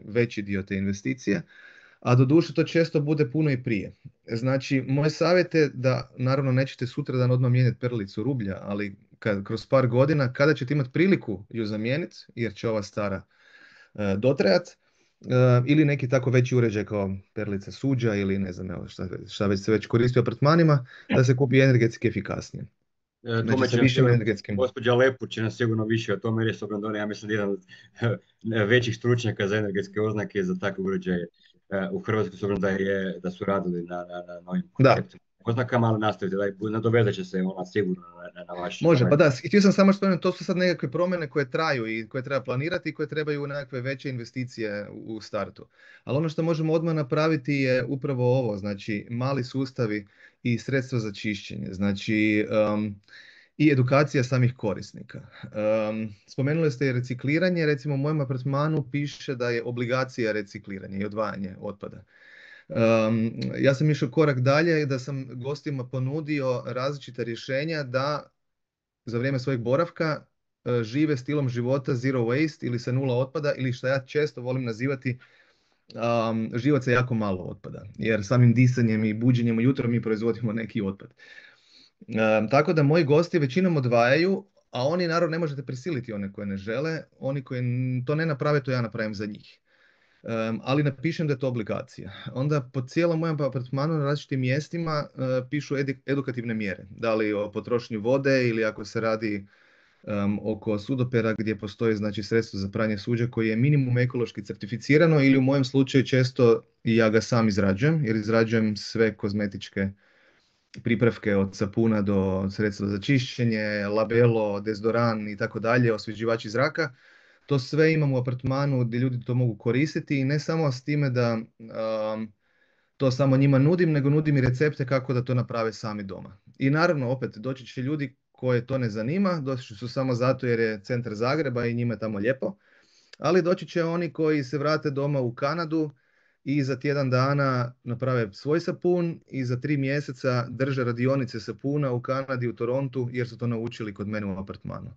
veći dio te investicije, a doduše to često bude puno i prije. Znači, moj savjet je da, naravno, nećete sutradan odmah mijenjati perlicu rublja, ali kroz par godina, kada ćete imati priliku ju zamijeniti, jer će ova stara dotrajati, ili neki tako veći uređaj kao perlica suđa ili ne znam šta već se već koristi u apartmanima, da se kupi energetski efikasnije. Tome će gospođa Lepur će nam sigurno više o tome reći, obzirom da on, ja mislim, jedan od većih stručnjaka za energetske oznake za takve uređaje u Hrvatskoj, s obzirom da su radili na novim konceptima oznakama, ali nastavite, nadovezat će se ona sigurno na vaš... Može, pa da, htio sam samo spomenuti, to su sad nekakve promjene koje traju i koje treba planirati i koje trebaju nekakve veće investicije u startu. Ali ono što možemo odmah napraviti je upravo ovo, znači mali sustavi i sredstva za čišćenje, znači i edukacija samih korisnika. Spomenuli ste i recikliranje, recimo u mojem apartmanu piše da je obligacija recikliranje i odvajanje otpada. Ja sam išao korak dalje i da sam gostima ponudio različita rješenja da za vrijeme svojeg boravka žive stilom života zero waste ili sa 0 otpada ili što ja često volim nazivati život sa jako malo otpada, jer samim disanjem i buđenjem ujutro mi proizvodimo neki otpad. Tako da moji gosti većinom odvajaju, a oni naravno ne možete prisiliti one koje ne žele, oni koji to ne naprave, to ja napravim za njih. ali napišem da je to obligacija. Onda po cijelom mojem apartmanu na različitim mjestima pišu edukativne mjere. Da li o potrošnji vode ili ako se radi oko sudopera gdje postoji znači sredstvo za pranje suđa koji je minimum ekološki certificirano ili u mojem slučaju često i ja ga sam izrađujem jer izrađujem sve kozmetičke pripravke od sapuna do sredstva za čišćenje, labelo, dezodoran i tako dalje, osvježivači zraka. To sve imam u apartmanu gdje ljudi to mogu koristiti i ne samo s time da to samo njima nudim, nego nudim i recepte kako da to naprave sami doma. I naravno, opet, doći će ljudi koje to ne zanima, došli su samo zato jer je centar Zagreba i njima je tamo lijepo, ali doći će oni koji se vrate doma u Kanadu i za tjedan dana naprave svoj sapun i za 3 mjeseca drže radionice sapuna u Kanadi, u Torontu, jer su to naučili kod mene u apartmanu.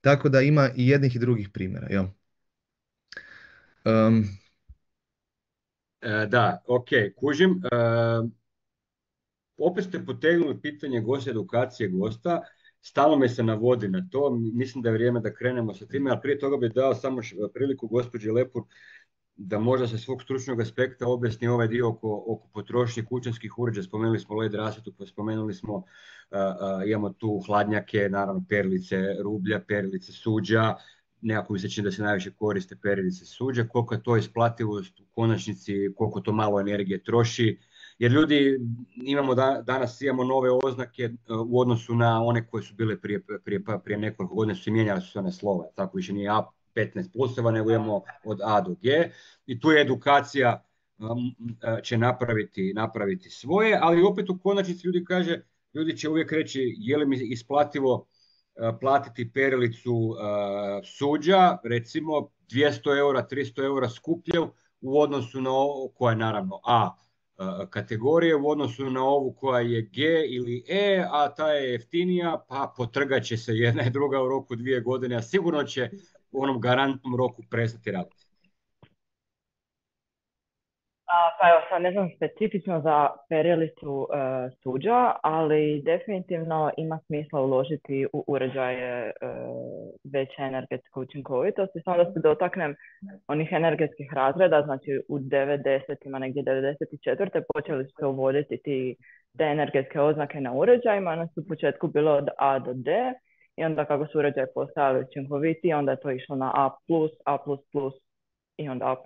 Tako da ima i jednih i drugih primjera. Ja. Da, ok, kužim. Opet ste potegnuli pitanje gosta, edukacije gosta. Stalno me se navodi na to. Mislim da je vrijeme da krenemo sa time, ali prije toga bih dao samo priliku gospođi Lepur da možda sa svog stručnog aspekta objasni ovaj dio oko potrošnje kućanskih uređaja. Spomenuli smo led rasvjetu, spomenuli smo, imamo tu hladnjake, naravno perilice rublja, perilice suđa, nekako mi se čini da se najviše koriste perilice suđa, koliko je to isplativost u konačnici, koliko to malo energije troši, jer ljudi danas imamo nove oznake u odnosu na one koje su bile prije nekoliko godina, su se mijenjale su se one slova, tako više nije A15 pluseva, nego imamo od A do G i tu je edukacija će napraviti svoje, ali opet u konačnici ljudi će uvijek reći je li mi isplativo platiti perilicu suđa, recimo 200 eura, 300 eura skuplje u odnosu na ovo koja je naravno A kategorije, u odnosu na ovu koja je G ili E, a ta je jeftinija, pa potrgat će se jedna i druga u roku 2 godine, a sigurno će u onom garantnom roku prestati raditi. Pa evo, sad ne znam specifično za perilicu suđa, ali definitivno ima smisla uložiti u uređaje veće energetske učinkovitosti. Samo da se dotaknem onih energetskih razreda, znači u 90-ima, negdje 94. počeli su se uvoditi te energetske oznake na uređajima. One su u početku bilo od A do D i onda kako su uređaje postajali učinkoviti, onda je to išlo na A+, A++, i onda A+++.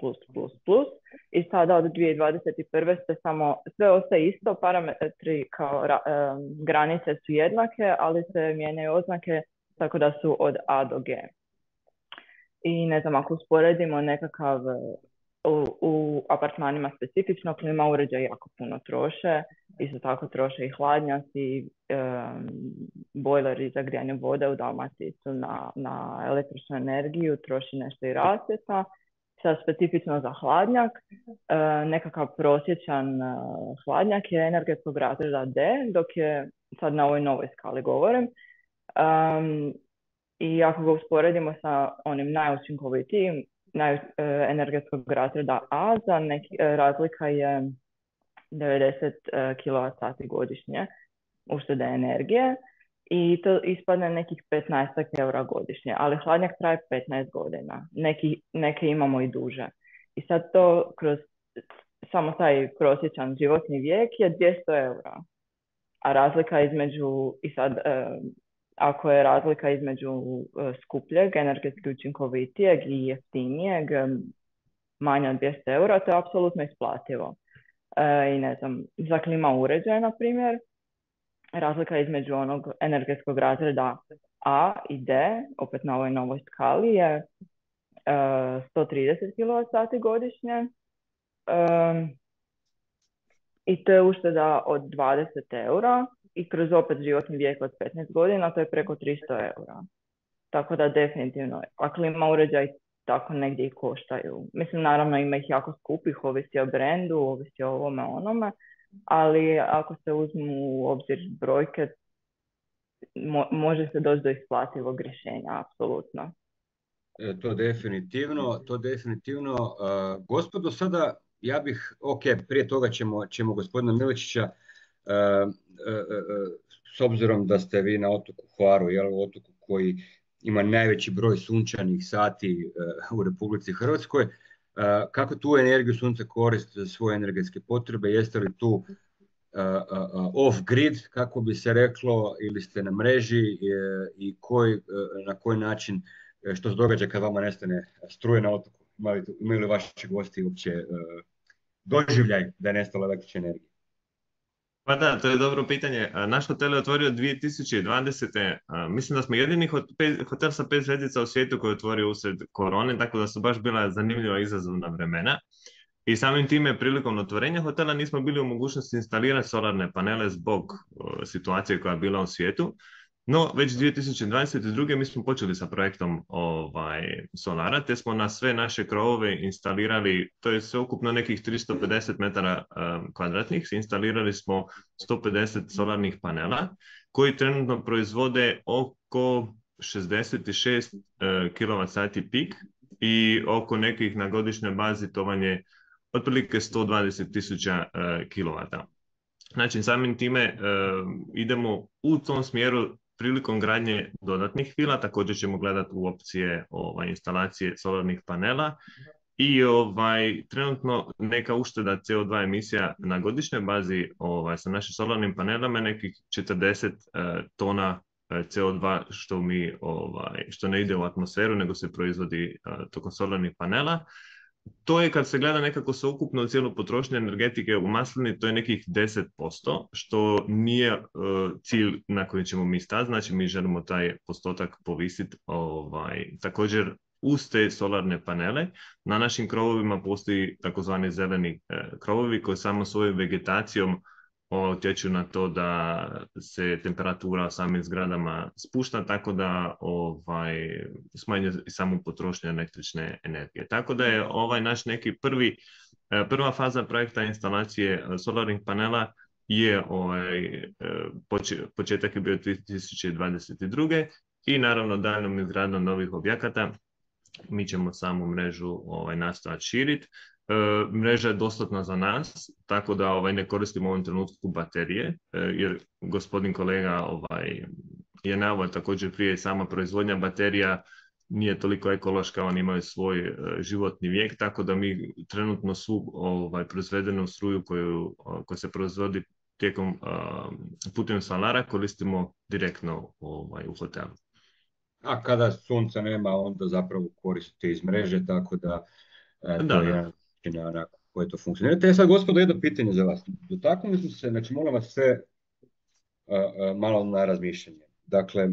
I sada od 2021. sve ostaje isto, parametri kao granice su jednake, ali se mijenjaju oznake tako da su od A do G. I ne znam, ako usporedimo nekakav u apartmanima specifično, klima uređaji jako puno troše, isto tako troše i hladnjaci, bojleri za grijanje vode u Dalmaciji su na električnu energiju, troši nešto i rasvjeta. Sad specifično za hladnjak, nekakav prosječan hladnjak je energetskog razreda D, dok je sad na ovoj novoj skali govorim. I ako ga usporedimo sa onim najučinkovitijim energetskog razreda A, razlika je 90 kWh godišnje uštede energije i to ispadne nekih 15 eura godišnje, ali hladnjak traje 15 godina, neke imamo i duže. I sad to kroz samo taj prosječan životni vijek je 200 eura, a razlika između, i sad ako je razlika između skupljeg, energetski učinkovitijeg i jeftinijeg manja od 200 eura, to je apsolutno isplativo. I ne znam, za klima uređaje, na primjer, razlika između onog energetskog razreda A i D, opet na ovoj novoj skali, je 130 kWh godišnje. I to je ušteda od 20 eura i kroz opet životni vijek od 15 godina, to je preko 300 eura. Tako da definitivno, a klima uređaji tako negdje i koštaju. Mislim, naravno ima ih jako skupih, ovisi o brendu, ovisi o ovome onome, ali ako se uzmu u obzir brojke, može se doći do isplativog rješenja, apsolutno. To definitivno. Gospodo, sada ja bih, prije toga ćemo gospodina Miličića, s obzirom da ste vi na otoku Hvaru, otoku koji ima najveći broj sunčanih sati u Republici Hrvatskoj, Kako tu energiju sunca koristite za svoje energetske potrebe? Jeste li tu off-grid, kako bi se reklo, ili ste na mreži i na koji način, što se događa kad vama nestane struje na otoku? Imaju li vaši gosti uopće doživljaj da je nestala električna energija? Pa da, to je dobro pitanje. Naš hotel je otvorio 2020. Mislim da smo jedini hotel sa 5 zvjezdica u svijetu koji je otvorio usred korone, tako da su baš bila zanimljiva izazovna vremena. I samim time, prilikom otvorenja hotela nismo bili u mogućnosti instalirati solarne panele zbog situacije koja je bila u svijetu. No, već 2022. mi smo počeli sa projektom solara, te smo na sve naše krovove instalirali, to je sve ukupno nekih 350 metara kvadratnih, instalirali smo 150 solarnih panela, koji trenutno proizvode oko 66 kWh pik i oko nekih na godišnjoj bazi to vam je otprilike 120.000 kW. Znači, samim time idemo u tom smjeru prilikom gradnje dodatnih vila. Također ćemo gledati u opcije instalacije solarnih panela i trenutno neka ušteda CO2 emisija na godišnjoj bazi sa našim solarnim panelama je nekih 40 tona CO2 što ne ide u atmosferu nego se proizvodi tokom solarnih panela. To je, kad se gleda nekako sveukupno cijelu potrošnju energetike u Maslini, to je nekih 10%, što nije cilj na koji ćemo mi stati. Znači, mi želimo taj postotak povisiti. Također, uz te solarne panele, na našim krovovima postoji takozvani zeleni krovovi koji samo svojom vegetacijom utječu na to da se temperatura u samim zgradama spušta, tako da smanjuje samu potrošnju električne energije. Tako da je naš neki prva faza projekta instalacije solarnih panela je početak je bio 2022. I naravno daljnjom izgradnjom novih objekata mi ćemo samu mrežu nastojati širiti. Mreža je dostatna za nas, tako da ne koristimo u ovom trenutku baterije, jer gospodin kolega je naveo također prije, sama proizvodnja baterija nije toliko ekološka, oni imaju svoj životni vijek, tako da mi trenutno svu proizvedenu struju koja se proizvodi putem solara koristimo direktno u hotelu. A kada sunca nema, onda zapravo koristite iz mreže, tako da to je jedan na koje to funkcionira. Te sad, gospodo, jedno pitanje za vas. Dotaknuli smo se, znači molim vas sve malo na razmišljanje. Dakle,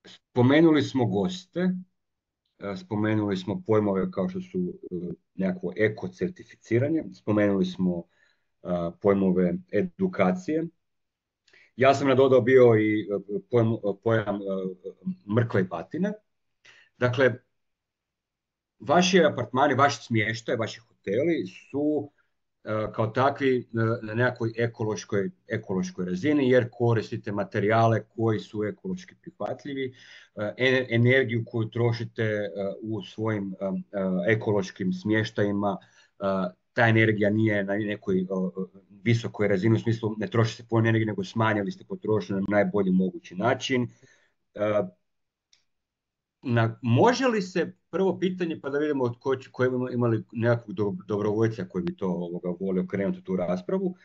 spomenuli smo goste, spomenuli smo pojmove kao što su nekakvo eko-certificiranje, spomenuli smo pojmove edukacije. Ja sam nadodao bio i pojam mrkve i batine. Dakle, vaši apartmani, vaši smještaj, vaši hoteli su kao takvi na nekakvoj ekološkoj razini, jer koristite materijale koji su ekološki prihvatljivi, energiju koju trošite u svojim ekološkim smještajima, ta energija nije na nekoj visokoj razini, u smislu ne troši se puno energije, nego smanjili ste potrošnju na najbolji mogući način. Može li se, prvo pitanje, pa da vidimo koji imali nekakvog dobrovoljca koji bi to volio krenuti tu raspravu.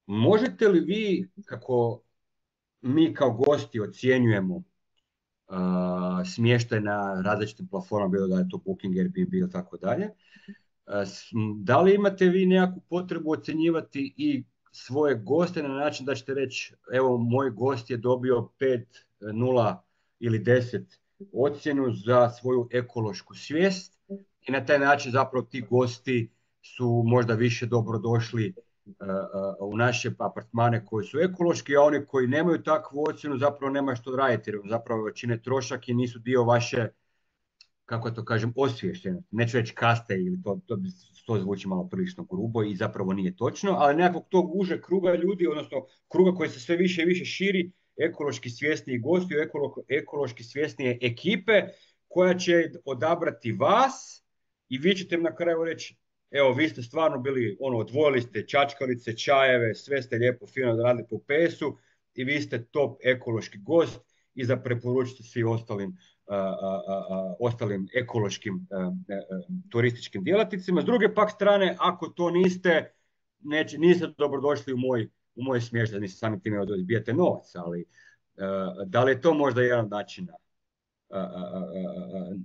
Možete li vi, kako mi kao gosti ocjenjujemo smještaj na različitim platformama, bilo da je to Booking, Airbnb ili tako dalje, da li imate vi nekakvu potrebu ocjenjivati i svoje goste na način da ćete reći, evo, moj gost je dobio 5, 0 ili 10 ocjenu za svoju ekološku svijest i na taj način zapravo ti gosti su možda više dobrodošli u naše apartmane koji su ekološki, a oni koji nemaju takvu ocjenu zapravo nema što raditi, jer zapravo čine trošak i nisu dio vaše, kako to kažem, osviješćenosti. Neću reći kaste, ili to zvuči malo prilično grubo i zapravo nije točno, ali nekakvog tog uže kruga ljudi, odnosno kruga koji se sve više i više širi, ekološki svjesniji gosti, ekološki svjesnije ekipe koja će odabrati vas i vi ćete na kraju reći, evo, vi ste stvarno bili, odvojili ste čačkalice, čajeve, sve ste lijepo fino radili po PS-u i vi ste top ekološki gost i za preporučite svi ostalim ostalim ekološkim turističkim djelatnicima. S druge pak strane, ako to niste, niste dobrodošli u moj smještaj, niste sami time odbijate novac, ali da li je to možda jedan od načina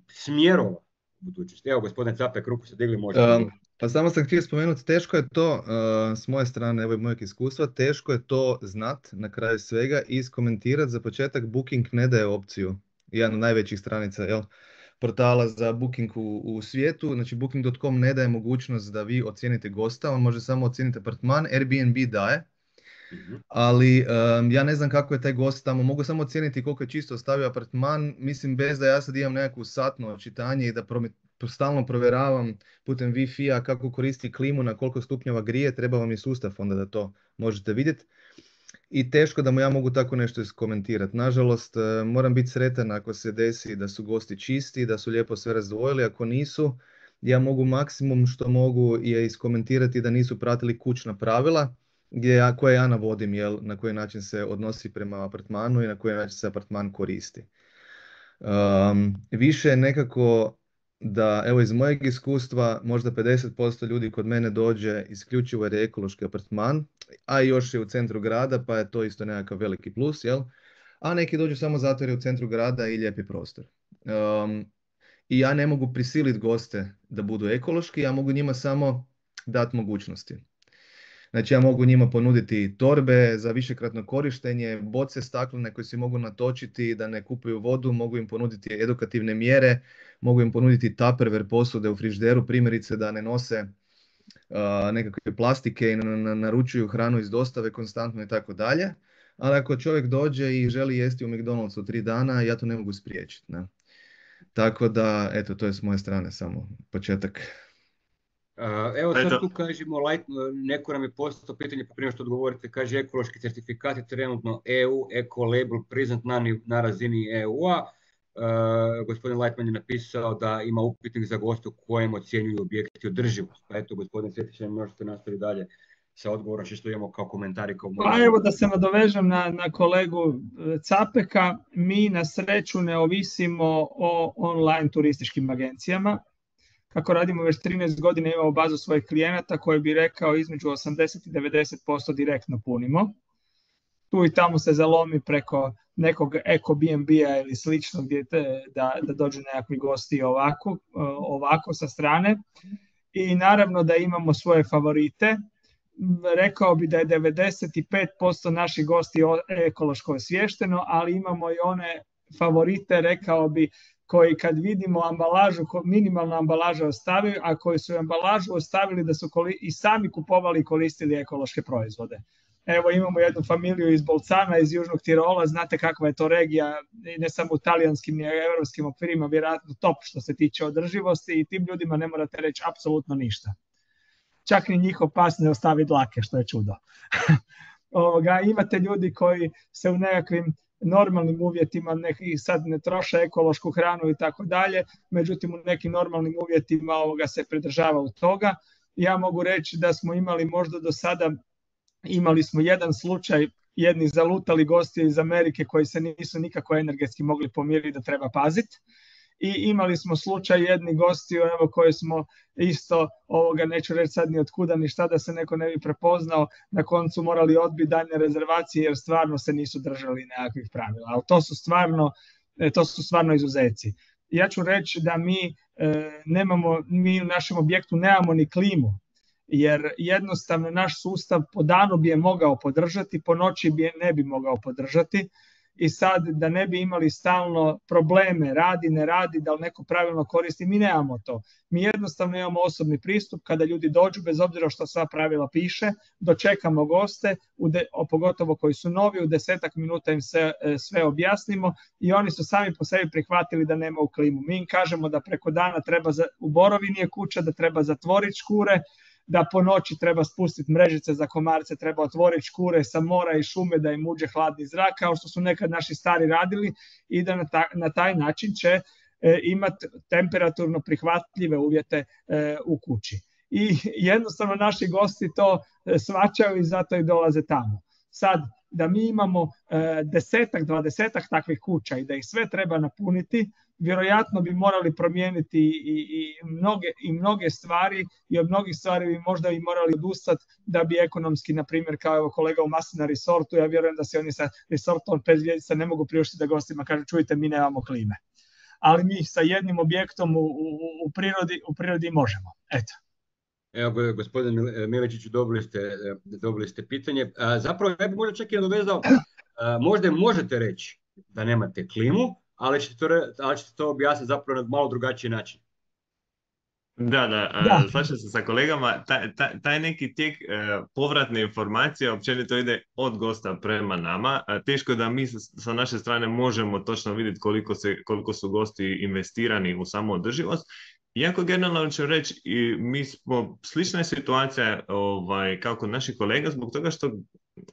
smjerova u budućnosti? Evo, gospodine Capek, ruku se digli, možete. Pa samo sam htio spomenuti, teško je to, s moje strane, evo i mojeg iskustva, teško je to znat na kraju svega i iskomentirati. Za početak, Booking ne daje opciju, jedan od najvećih stranica, portala za booking u svijetu, znači booking.com ne daje mogućnost da vi ocijenite gosta, on može samo ocijeniti apartman, Airbnb daje, ali ja ne znam kako je taj gost tamo, mogu samo ocijeniti koliko je čisto ostavio apartman, mislim bez da ja sad imam nekakvu satno očitanje i da stalno provjeravam putem Wi-Fi-a kako koristi klimu, na koliko stupnjeva grije, treba vam i sustav onda da to možete vidjeti. I teško da mu ja mogu tako nešto iskomentirati. Nažalost, moram biti sretan ako se desi da su gosti čisti, da su lijepo sve razdvojili. Ako nisu, ja mogu maksimum što mogu je iskomentirati da nisu pratili kućna pravila koje ja navodim, na koji način se odnosi prema apartmanu i na koji način se apartman koristi. Više nekako da, evo iz mojeg iskustva, možda 50% ljudi kod mene dođe isključivo jer je ekološki apartman, a još je u centru grada, pa je to isto nekakav veliki plus, a neki dođu samo zato jer je u centru grada i lijepi prostor. I ja ne mogu prisiliti goste da budu ekološki, ja mogu njima samo dati mogućnosti. Znači ja mogu njima ponuditi torbe za višekratno korištenje, boce staklene koje si mogu natočiti da ne kupuju vodu, mogu im ponuditi edukativne mjere, mogu im ponuditi tupperware posude u frižideru, primjerice da ne nose nekakve plastike i naručuju hranu iz dostave konstantno i tako dalje. Ali ako čovjek dođe i želi jesti u McDonald'su 3 dana, ja to ne mogu spriječiti. Ne? Tako da, eto, to je s moje strane samo početak. Evo sad tu kažemo, neko nam je postao pitanje, pa prije što odgovorite, kaže ekološki certifikat je trenutno EU, eco-label priznat na razini EU-a. Gospodin Lightman je napisao da ima upitnik za goste u kojem ocjenjuju objekti održivost. Pa eto, gospodin Svetić, možete nastaviti dalje sa odgovorom što imamo kao komentari. Pa evo da se nadovežem na kolegu Capeka, mi na sreću ne ovisimo o online turističkim agencijama. Kako radimo već 13 godina, imamo bazu svojih klijenata koje bi rekao između 80 i 90% direktno punimo. Tu i tamo se zalomi preko nekog Eko B&B-a ili slično da dođu nekakvi gosti ovako sa strane. I naravno da imamo svoje favorite. Rekao bi da je 95% naših gosti ekološko osviješteno, ali imamo i one favorite, rekao bi, koji kad vidimo ambalažu, minimalna ambalaža ostavili, a koji su ambalažu ostavili da su i sami kupovali i koristili ekološke proizvode. Evo imamo jednu familiju iz Bolcana, iz Južnog Tirola, znate kakva je to regija, ne samo u talijanskim i evropskim okvirima, vjerojatno top što se tiče održivosti i tim ljudima ne morate reći apsolutno ništa. Čak ni njihov pas ne ostavi dlake, što je čudo. Imate ljudi koji se u nekakvim normalnim uvjetima sad ne troše ekološku hranu i tako dalje, međutim u nekim normalnim uvjetima se pridržava od toga. Ja mogu reći da smo imali možda do sada, imali smo jedan slučaj, jedni zalutali gosti iz Amerike koji se nisu nikako energetski mogli pomiriti da treba paziti. I imali smo slučaj jedni gosti koji smo isto, neću reći sad ni otkuda ni šta da se neko ne bi prepoznao, na koncu morali odbiti daljnje rezervacije jer stvarno se nisu držali nekakvih pravila. Ali to su stvarno izuzeci. Ja ću reći da mi u našem objektu nemamo ni klimu, jer jednostavno naš sustav po danu bi je mogao podržati, po noći bi je ne bi mogao podržati. I sad da ne bi imali stalno probleme, radi, ne radi, da li neko pravilno koristi, mi nemamo to. Mi jednostavno imamo osobni pristup kada ljudi dođu, bez obzira što sva pravila piše, dočekamo goste, pogotovo koji su novi, u 10 minuta im sve objasnimo i oni su sami po sebi prihvatili da nema u klimu. Mi im kažemo da preko dana treba, u borovini je kuća, da treba zatvoriti škure, da po noći treba spustiti mrežice za komarce, treba otvoriti škure sa mora i šume da im uđe hladni zrak, kao što su nekad naši stari radili i da na taj način će imati temperaturno prihvatljive uvjete u kući. I jednostavno naši gosti to shvaćaju i zato i dolaze tamo. Sad, da mi imamo 10-20 takvih kuća i da ih sve treba napuniti, vjerojatno bi morali promijeniti i mnoge stvari i od mnogih stvari bi možda i morali odustati da bi ekonomski, na primjer, kao evo kolega u Maslina Resortu, ja vjerujem da se oni sa resortom 5 zvjezdica ne mogu priuštiti da gostima kažu čujte, mi nemamo klime. Ali mi sa jednim objektom u prirodi možemo. Eto. Evo, gospodin Miličiću, dobili ste pitanje. Zapravo, ja bih možda čak i nadovezao, možda možete reći da nemate klimu, ali ćete to objasniti zapravo na malo drugačiji način. Da, slažem se sa kolegama, taj neki tijek povratne informacije općenito ide od gosta prema nama. Teško je da mi sa naše strane možemo točno vidjeti koliko su gosti investirani u samoodrživost. Iako generalno ću reći, mi smo slična situacija kao kod naših kolega zbog toga što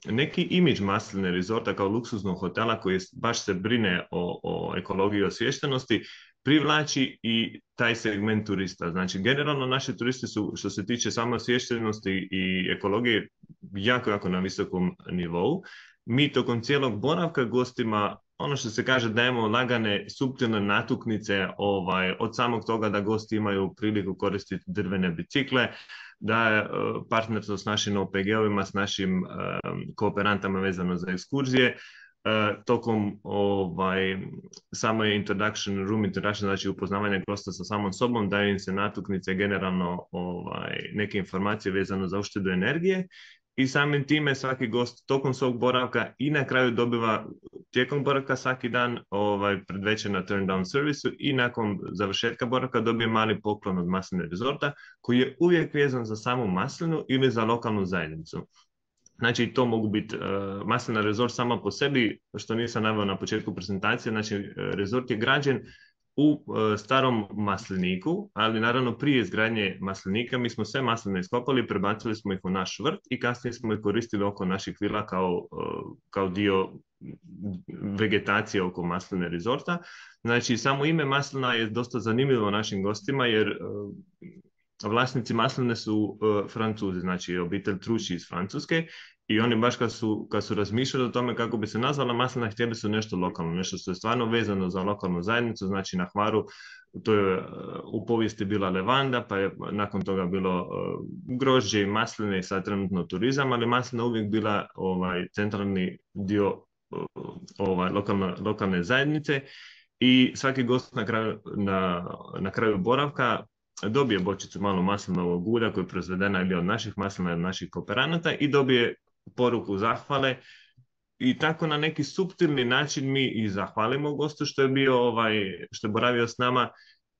neki imidž Masline Resorta kao luksuznog hotela koji baš se brine o ekologiji i osviještenosti privlači i taj segment turista. Znači, generalno naši turisti su, što se tiče samo osviještenosti i ekologije, jako na visokom nivou. Mi tokom cijelog boravka gostima, ono što se kaže, dajemo lagane, suptilne natuknice od samog toga da gosti imaju priliku koristiti drvene bicikle, da je partnerstvo s našim OPG-ovima, s našim kooperantama vezano za ekskurzije, tokom samo room introduction, znači upoznavanje gosta sa samom sobom, daju im se natuknice, generalno neke informacije vezano za uštedu energije i samim time svaki gost tokom svog boravka i na kraju dobiva tijekom boravka svaki dan predvečer na turn down servisu i nakon završetka boravka dobije mali poklon od Masline Resorta koji je uvijek vezan za samu maslinu ili za lokalnu zajednicu. Znači, to mogu biti Maslina Resort sama po sebi, što nisam naveo na početku prezentacije. Znači, resort je građen u starom masliniku, ali naravno prije izgradnje maslinika mi smo sve masline iskopali, prebacili smo ih u naš vrt i kasnije smo ih koristili oko naših vila kao dio vegetacije oko Masline Resorta. Znači, samo ime maslina je dosta zanimljivo našim gostima jer vlasnici masline su Francuzi, znači obitelj Truši iz Francuske i oni baš kad su razmišljali o tome kako bi se nazvala maslina, htjeli su nešto lokalno, nešto što je stvarno vezano za lokalnu zajednicu. Znači na Hvaru to je u povijesti bila levanda, pa je nakon toga bilo grožđe i masline i sad trenutno turizam, ali maslina uvijek bila centralni dio lokalne zajednice i svaki gost na kraju boravka dobije bočicu malo maslinovog ulja koja je proizvedena ili od naših maslina ili od naših kooperanata i dobije poruku zahvale i tako na neki suptilni način mi i zahvalimo gostu što je bio što je boravio s nama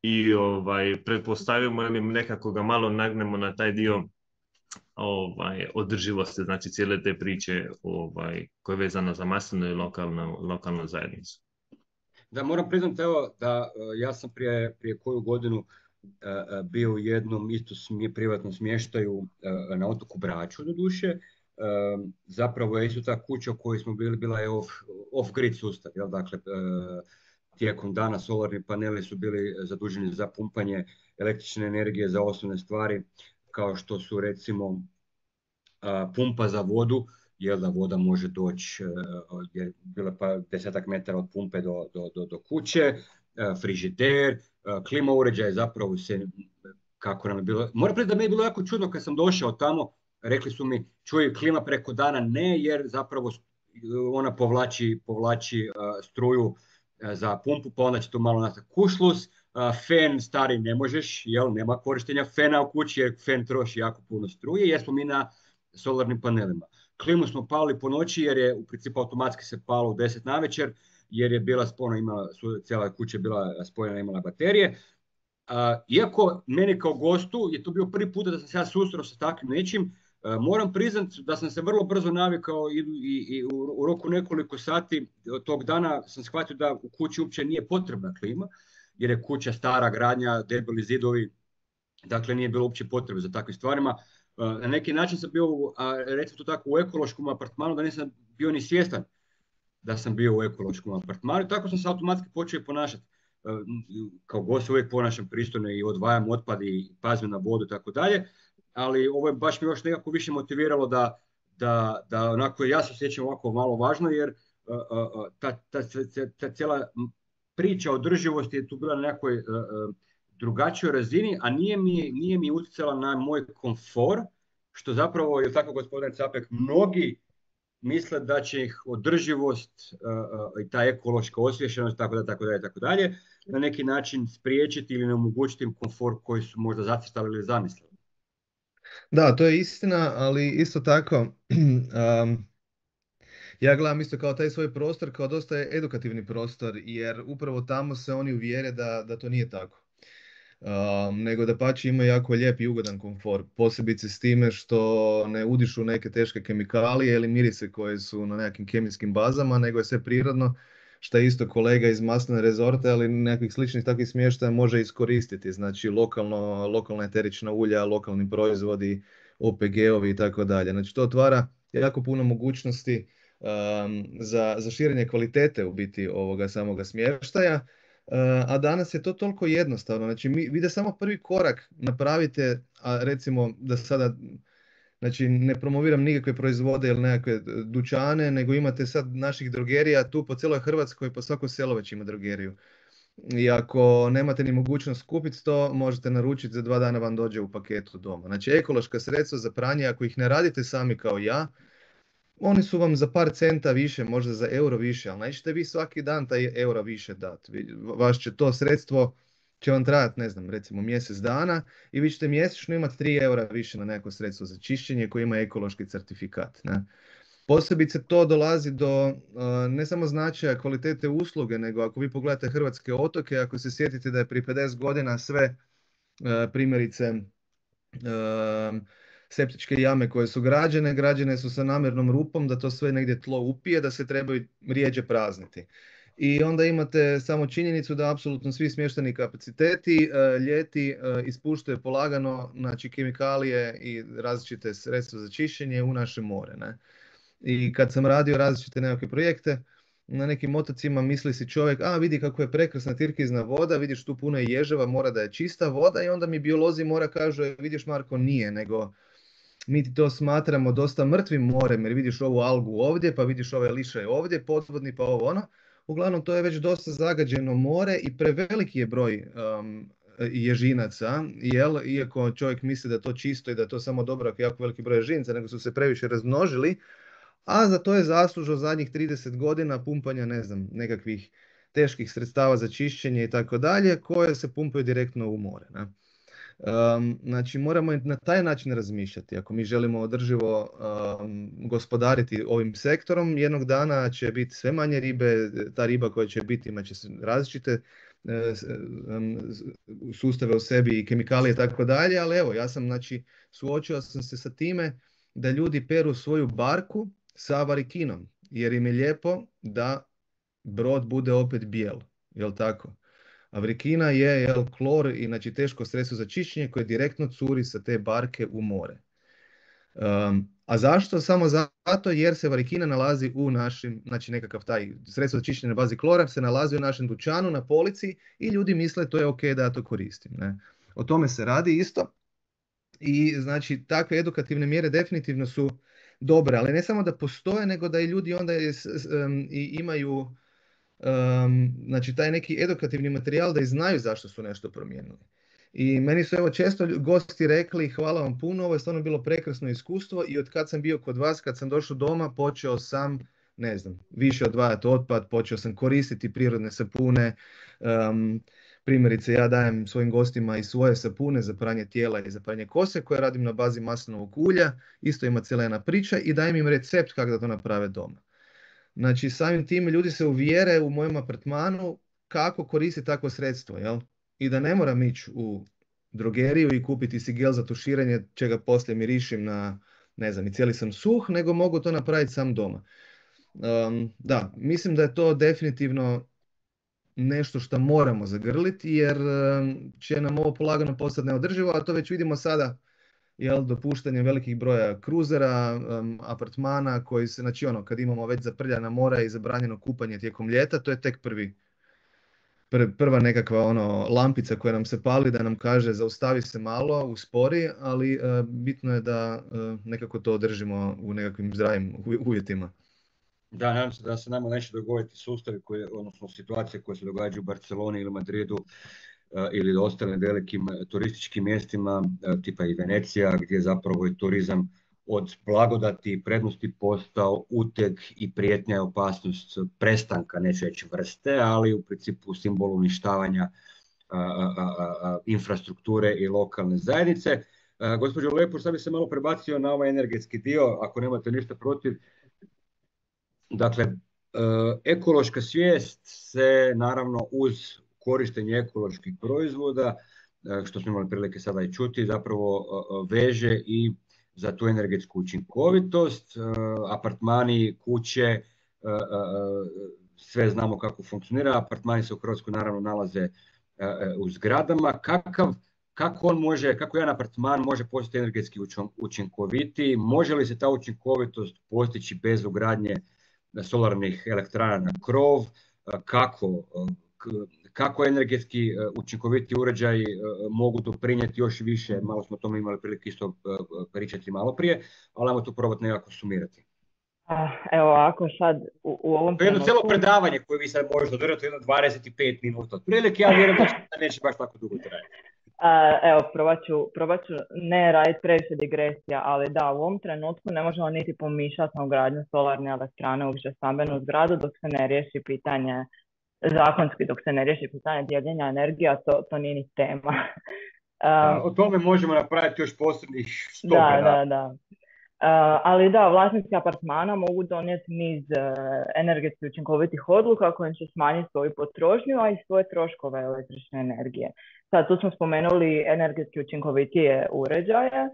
i pretpostavimo ili nekako ga malo nagnemo na taj dio održivosti, znači cijele te priče koja je vezana za maslinu i lokalnu zajednicu. Da, moram priznati da ja sam prije koju godinu bio u jednom isto privatnom smještaju na otoku Braču doduše. Zapravo je isto ta kuća u kojoj smo bili bila je off-grid sustav. Jel? Dakle, tijekom dana solarni paneli su bili zaduženi za pumpanje električne energije za osnovne stvari kao što su recimo pumpa za vodu, jer da voda može doći, je bila pa 10 metara od pumpe do kuće, frižider, klima uređaj, zapravo se, kako nam je bilo, moram priznati da mi je bilo jako čudno kad sam došao tamo, rekli su mi, čuj, klima preko dana ne, jer zapravo ona povlači struju za pumpu, pa onda će to malo nastati kušlus, fen stari ne možeš, jel, nema korištenja fena u kući jer fen troši jako puno struje, jer smo mi na solarnim panelima. Klimu smo pali po noći jer je u principu automatski se palo u 10 navečer, jer je bila spojena, cijela kuća bila spojena, imala baterije. Iako meni kao gostu je to bio prvi put da sam se ja susreo sa takvim nečim, moram priznati da sam se vrlo brzo navikao i u roku nekoliko sati tog dana sam shvatio da u kući uopće nije potrebna klima, jer je kuća stara gradnja, debeli zidovi, dakle nije bilo uopće potrebe za takvim stvarima. Na neki način sam bio, recimo to tako, u ekološkom apartmanu, da nisam bio ni svjestan da sam bio u ekološkom apartmanu. Tako sam se automatski počeo ponašati. Kao gost uvijek ponašam pristojno i odvajam otpad i pazim na vodu i tako dalje. Ali ovo je baš mi još nekako više motiviralo da onako ja se osjećam ovako malo važno, jer ta cijela priča o održivosti je tu bila na nekoj drugačijoj razini, a nije mi utjecala na moj komfor, što zapravo je tako, gospodine Capek, mnogi misle da će ih održivost i ta ekološka osviještenost, tako dalje, na neki način spriječiti ili omogućiti im komfor koji su možda zacrtali ili zamislili. Da, to je istina, ali isto tako ja gledam isto kao taj svoj prostor kao dosta edukativni prostor, jer upravo tamo se oni uvjere da to nije tako. Nego da pači ima jako lijep i ugodan komfor, posebice s time što ne udišu neke teške kemikalije ili mirise koje su na nekakvim kemijskim bazama, nego je sve prirodno, što je isto kolega iz masline rezorte, ali nekakvih sličnih takvih smještaja može iskoristiti. Znači lokalna eterična ulja, lokalni proizvodi, OPG-ovi i tako dalje. Znači to otvara jako puno mogućnosti za širenje kvalitete u biti ovoga samoga smještaja. A danas je to toliko jednostavno. Znači, vi da samo prvi korak napravite, a recimo da sada, znači ne promoviram nikakve proizvode ili nekakve dućane, nego imate sad naših drogerija tu po cijeloj Hrvatskoj, po svako selo već ima drogeriju. I ako nemate ni mogućnost kupiti to, možete naručiti, za 2 dana vam dođe u paketu doma. Znači, ekološka sredstva za pranje, ako ih ne radite sami kao ja, oni su vam za par centa više, možda za euro više, ali nećete vi svaki dan taj euro više dati. Vaš će to sredstvo će vam trajati, ne znam, recimo mjesec dana i vi ćete mjesečno imati 3 eura više na neko sredstvo za čišćenje koje ima ekološki certifikat. Ne? Posebice to dolazi do ne samo značaja kvalitete usluge, nego ako vi pogledate hrvatske otoke, ako se sjetite da je prije 50 godina sve primjerice septičke jame koje su građene su sa namjernom rupom da to sve negdje tlo upije, da se trebaju rijeđe prazniti. I onda imate samo činjenicu da apsolutno svi smješteni kapaciteti ljeti ispuštaju polagano, znači kemikalije i različite sredstva za čišćenje u naše more. Ne? I kad sam radio različite nekakve projekte, na nekim otocima misli si čovjek, vidi kako je prekrasna tirkizna voda, vidiš tu puno ježeva, mora da je čista voda, i onda mi biolozi mora kažu, vidiš Marko, nije, nego mi ti to smatramo dosta mrtvim morem, jer vidiš ovu algu ovdje, pa vidiš ove lišaje ovdje, podvodni, pa ovo ono. Uglavnom, to je već dosta zagađeno more i preveliki je broj ježinaca, iako čovjek misli da je to čisto i da je to samo dobro ako je jako veliki broj ježinaca, nego su se previše razmnožili, a za to je zaslužno zadnjih 30 godina pumpanja, ne znam, nekakvih teških sredstava za čišćenje i tako dalje, koje se pumpaju direktno u more. Ne? Znači, moramo na taj način razmišljati. Ako mi želimo održivo gospodariti ovim sektorom, jednog dana će biti sve manje ribe, ta riba koja će biti imat će različite sustave u sebi i kemikalije i tako dalje, ali evo, ja sam, znači, suočio sam se sa time da ljudi peru svoju barku sa varikinom, jer im je lijepo da brod bude opet bijel, jel tako? A varikina je klor i znači teško sredstvo za čišćenje koje direktno curi sa te barke u more. A zašto? Samo zato jer se varikina nalazi u našim, znači nekakav taj sredstvo za čišćenje na bazi klora se nalazi u našem dućanu na polici i ljudi misle to je ok da ja to koristim. Ne? O tome se radi isto. I znači takve edukativne mjere definitivno su dobre, ali ne samo da postoje, nego da i ljudi onda imaju znači taj neki edukativni materijal da i znaju zašto su nešto promijenili. I meni su evo često gosti rekli, hvala vam puno, ovo je stvarno bilo prekrasno iskustvo, i od kad sam bio kod vas, kad sam došao doma, počeo sam, ne znam, više odvajati otpad, počeo sam koristiti prirodne sapune. Primjerice, ja dajem svojim gostima i svoje sapune za pranje tijela i za pranje kose koje radim na bazi maslinovog ulja, isto ima cijela jedna priča, i dajem im recept kako da to naprave doma. Znači, samim tim ljudi se uvjere u mojem apartmanu kako koristiti takvo sredstvo, jel? I da ne moram ići u drogeriju i kupiti si gel za tuširanje, čega poslije mirišim na, ne znam, i cijeli sam suh, nego mogu to napraviti sam doma. Da, mislim da je to definitivno nešto što moramo zagrliti, jer će nam ovo polagano postati neodrživo, a to već vidimo sada, jel, dopuštanje velikih broja kruzera, apartmana koji se, znači ono, kad imamo već zaprljana mora i zabranjeno kupanje tijekom ljeta, to je tek prva nekakva ono lampica koja nam se pali da nam kaže zaustavi se malo, uspori, ali bitno je da nekako to održimo u nekakvim zdravim uvjetima. Da, nadam se da se nama neće dogoditi sustavi odnosno situacije koje se događaju u Barceloni ili Madridu ili ostalim velikim turističkim mjestima tipa i Venecija, gdje zapravo je turizam od blagodati i prednosti postao uteg i prijetnja i opasnost prestanka, neću reći vrste, ali u principu simbol uništavanja infrastrukture i lokalne zajednice. Gospođo Lepuš, sad bi se malo prebacio na ovaj energetski dio, ako nemate ništa protiv. Dakle, ekološka svijest se naravno uz korištenje ekoloških proizvoda, što smo imali prilike sada i čuti, zapravo veže i za tu energetsku učinkovitost. Apartmani, kuće, sve znamo kako funkcionira. Apartmani se u Hrvatskoj naravno nalaze u zgradama. Kako jedan apartman može postati energetski učinkovitiji? Može li se ta učinkovitost postići bez ugradnje solarnih elektrana na krov? Kako energetski učinkoviti uređaji mogu doprinijeti još više? Malo smo o tome imali prilike isto pričati malo prije, ali ajmo to probati nekako sumirati. Evo ako sad u ovom To je jedno cijelo predavanje koje vi sad možete održati jedno 25 minuta. Otprilike ja vjerujem da neće baš tako dugo trajati. Evo, probat ću ne raditi previše digresija, ali da, u ovom trenutku ne možemo niti pomišljati na ugradnju solarne elektrane u višestambenu zgradu dok se ne riješi pitanje, zakonski dok se ne riješi pitanje dijeljenja energija, to nije ni tema. O tome možemo napraviti još posebnih 100 predavanja. Da. Ali da, vlasnici apartmana mogu donijeti niz energetski učinkovitih odluka kojim će smanjiti svoju potrošnju, a i svoje troškove električne energije. Sad tu smo spomenuli energetski učinkovitije uređaje,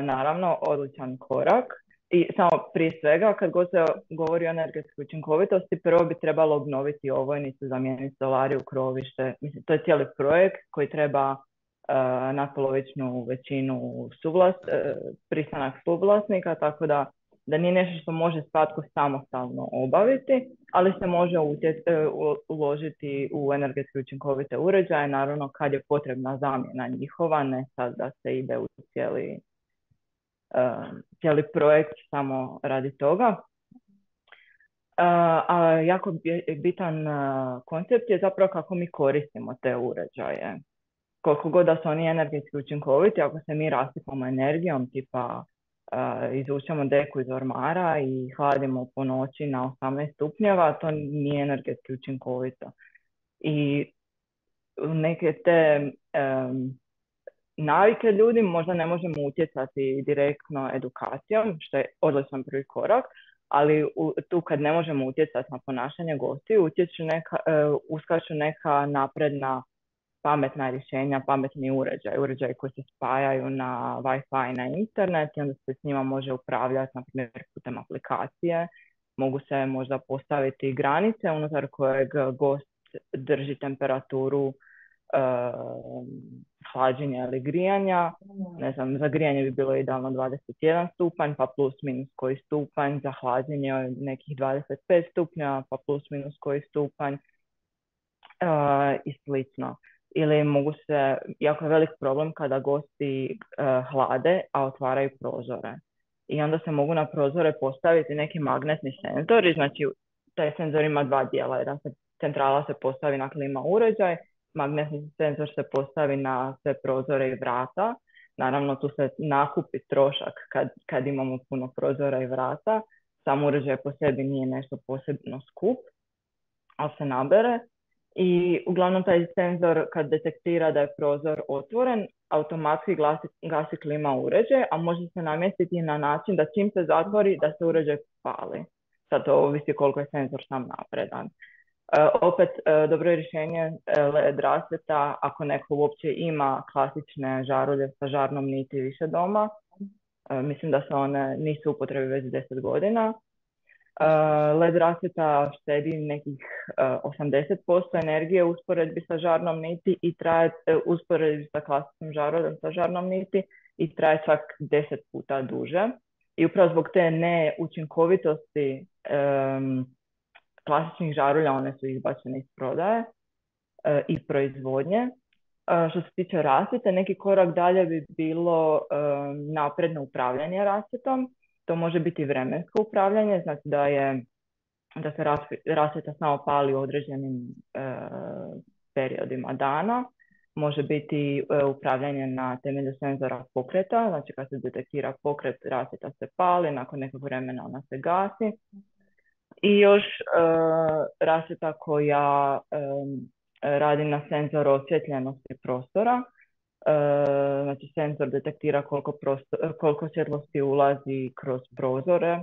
naravno odličan korak. I samo prije svega, kad god se govori o energetskoj učinkovitosti, prvo bi trebalo obnoviti ovojnicu, zamijeniti solariju, krovište. Mislim, to je cijeli projekt koji treba natpolovičnu većinu pristanak suvlasnika, tako da nije nešto što može svatko samostalno obaviti, ali se može uložiti u energetski učinkovite uređaje, naravno kad je potrebna zamjena njihova, ne sad da se ide u cijeli projekt samo radi toga. A jako bitan koncept je zapravo kako mi koristimo te uređaje. Koliko god da su oni energetski učinkoviti, ako se mi rasipamo energijom, tipa izvučemo deku iz ormara i hladimo po noći na 18 stupnjeva, to nije energetski učinkovito. I neke te navike ljudi možda ne možemo utjecati direktno edukacijom, što je odličan prvi korak, ali tu kad ne možemo utjecati na ponašanje gostiju, uskaču neka napredna pametna rješenja, pametni uređaji koji se spajaju na Wi-Fi, na internet i onda se s njima može upravljati, na primjer, putem aplikacije. Mogu se možda postaviti granice unutar kojeg gost drži temperaturu hlađenja ili grijanja. Ne znam, za grijanje bi bilo idealno 21 stupanj, pa plus minus koji stupanj, za hlađenje nekih 25 stupnja, pa plus minus koji stupanj i slično. Ili mogu se, jako je velik problem kada gosti hlade, a otvaraju prozore. I onda se mogu na prozore postaviti neki magnetni senzori, znači taj senzor ima dva dijela. Jedan centrala se postavi na klima uređaj, magnetni senzor se postavi na sve prozore i vrata. Naravno tu se nakupi trošak kad imamo puno prozora i vrata. Sam uređaj po sebi nije nešto posebno skup, ali se nabere. I uglavnom taj senzor kad detektira da je prozor otvoren, automatski gasi klima uređaj, a može se namjestiti na način da čim se zatvori da se uređaj pali. Sad to ovisi koliko je senzor sam napredan. Opet dobro je rješenje LED rasvjeta ako neko uopće ima klasične žarulje sa žarnom niti više doma. Mislim da se one nisu u upotrebi već 10 godina. LED rasvjeta štedi nekih 80% energije u usporedbi sa žarnom niti i traje usporedbi sa klasičnim žaruljom sa žarnom niti i traje čak 10 puta duže. I upravo zbog te neučinkovitosti klasičnih žarulja one su izbačene iz prodaje i proizvodnje. Što se tiče rasvjete, neki korak dalje bi bilo napredno upravljanje rasvjetom. To može biti vremensko upravljanje, znači da je da se rasvjeta samo pali u određenim periodima dana. Može biti upravljanje na temelju senzora pokreta, znači kad se detektira pokret, rasvjeta se pali, nakon nekog vremena ona se gasi. I još rasvjeta koja radi na senzor osvjetljenosti prostora. Znači senzor detektira koliko svjetlosti ulazi kroz prozore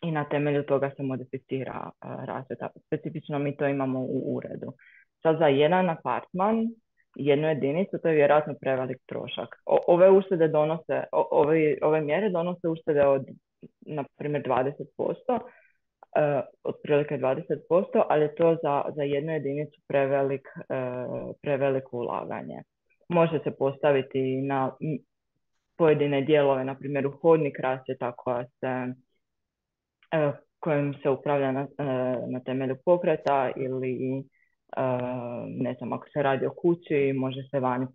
i na temelju toga se modificira rasvjeta. Specifično mi to imamo u uredu. Sad za jedan apartman, jednu jedinicu, to je vjerojatno prevelik trošak. Ove uštede donose, ove mjere donose uštede od, na primjer, 20%, otprilike 20%, ali je to za jednu jedinicu preveliko ulaganje. Može se postaviti na pojedine dijelove, na primjer u hodnik rasvjeta kojim se upravlja na temelju pokreta ili ne znam, ako se radi o kući, može se vani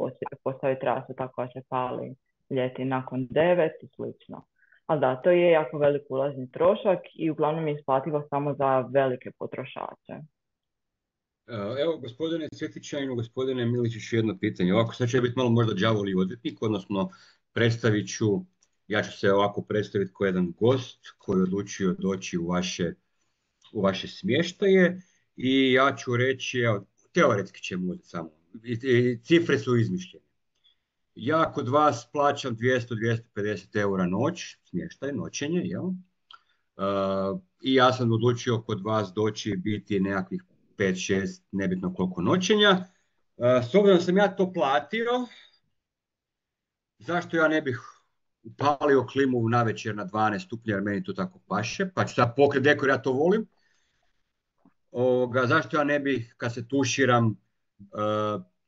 postaviti rasvjeta koja se pali ljeti nakon 9 i slično. Ali da, to je jako velik ulazni trošak i uglavnom je isplativo samo za velike potrošače. Evo, gospodine Cvjetićaninu, gospodine Miličiću, jedno pitanje. Ovako, sad će biti malo možda đavoli odvjetnik, odnosno predstavit ću, ja ću se ovako predstaviti kao jedan gost koji je odlučio doći u vaše smještaje i ja ću reći, evo, teoretski ćemo uzeti samo, cifre su izmišljene. Ja kod vas plaćam 200-250 eura noć, smještaj, noćenje, jel? I ja sam odlučio kod vas doći biti nekakvih 5-6, nebitno koliko noćenja. S obzirom sam ja to platio, zašto ja ne bih upalio klimu navečer na 12 stupnja, jer meni to tako paše, pa ću sad pokret dekor, ja to volim. Zašto ja ne bih, kad se tuširam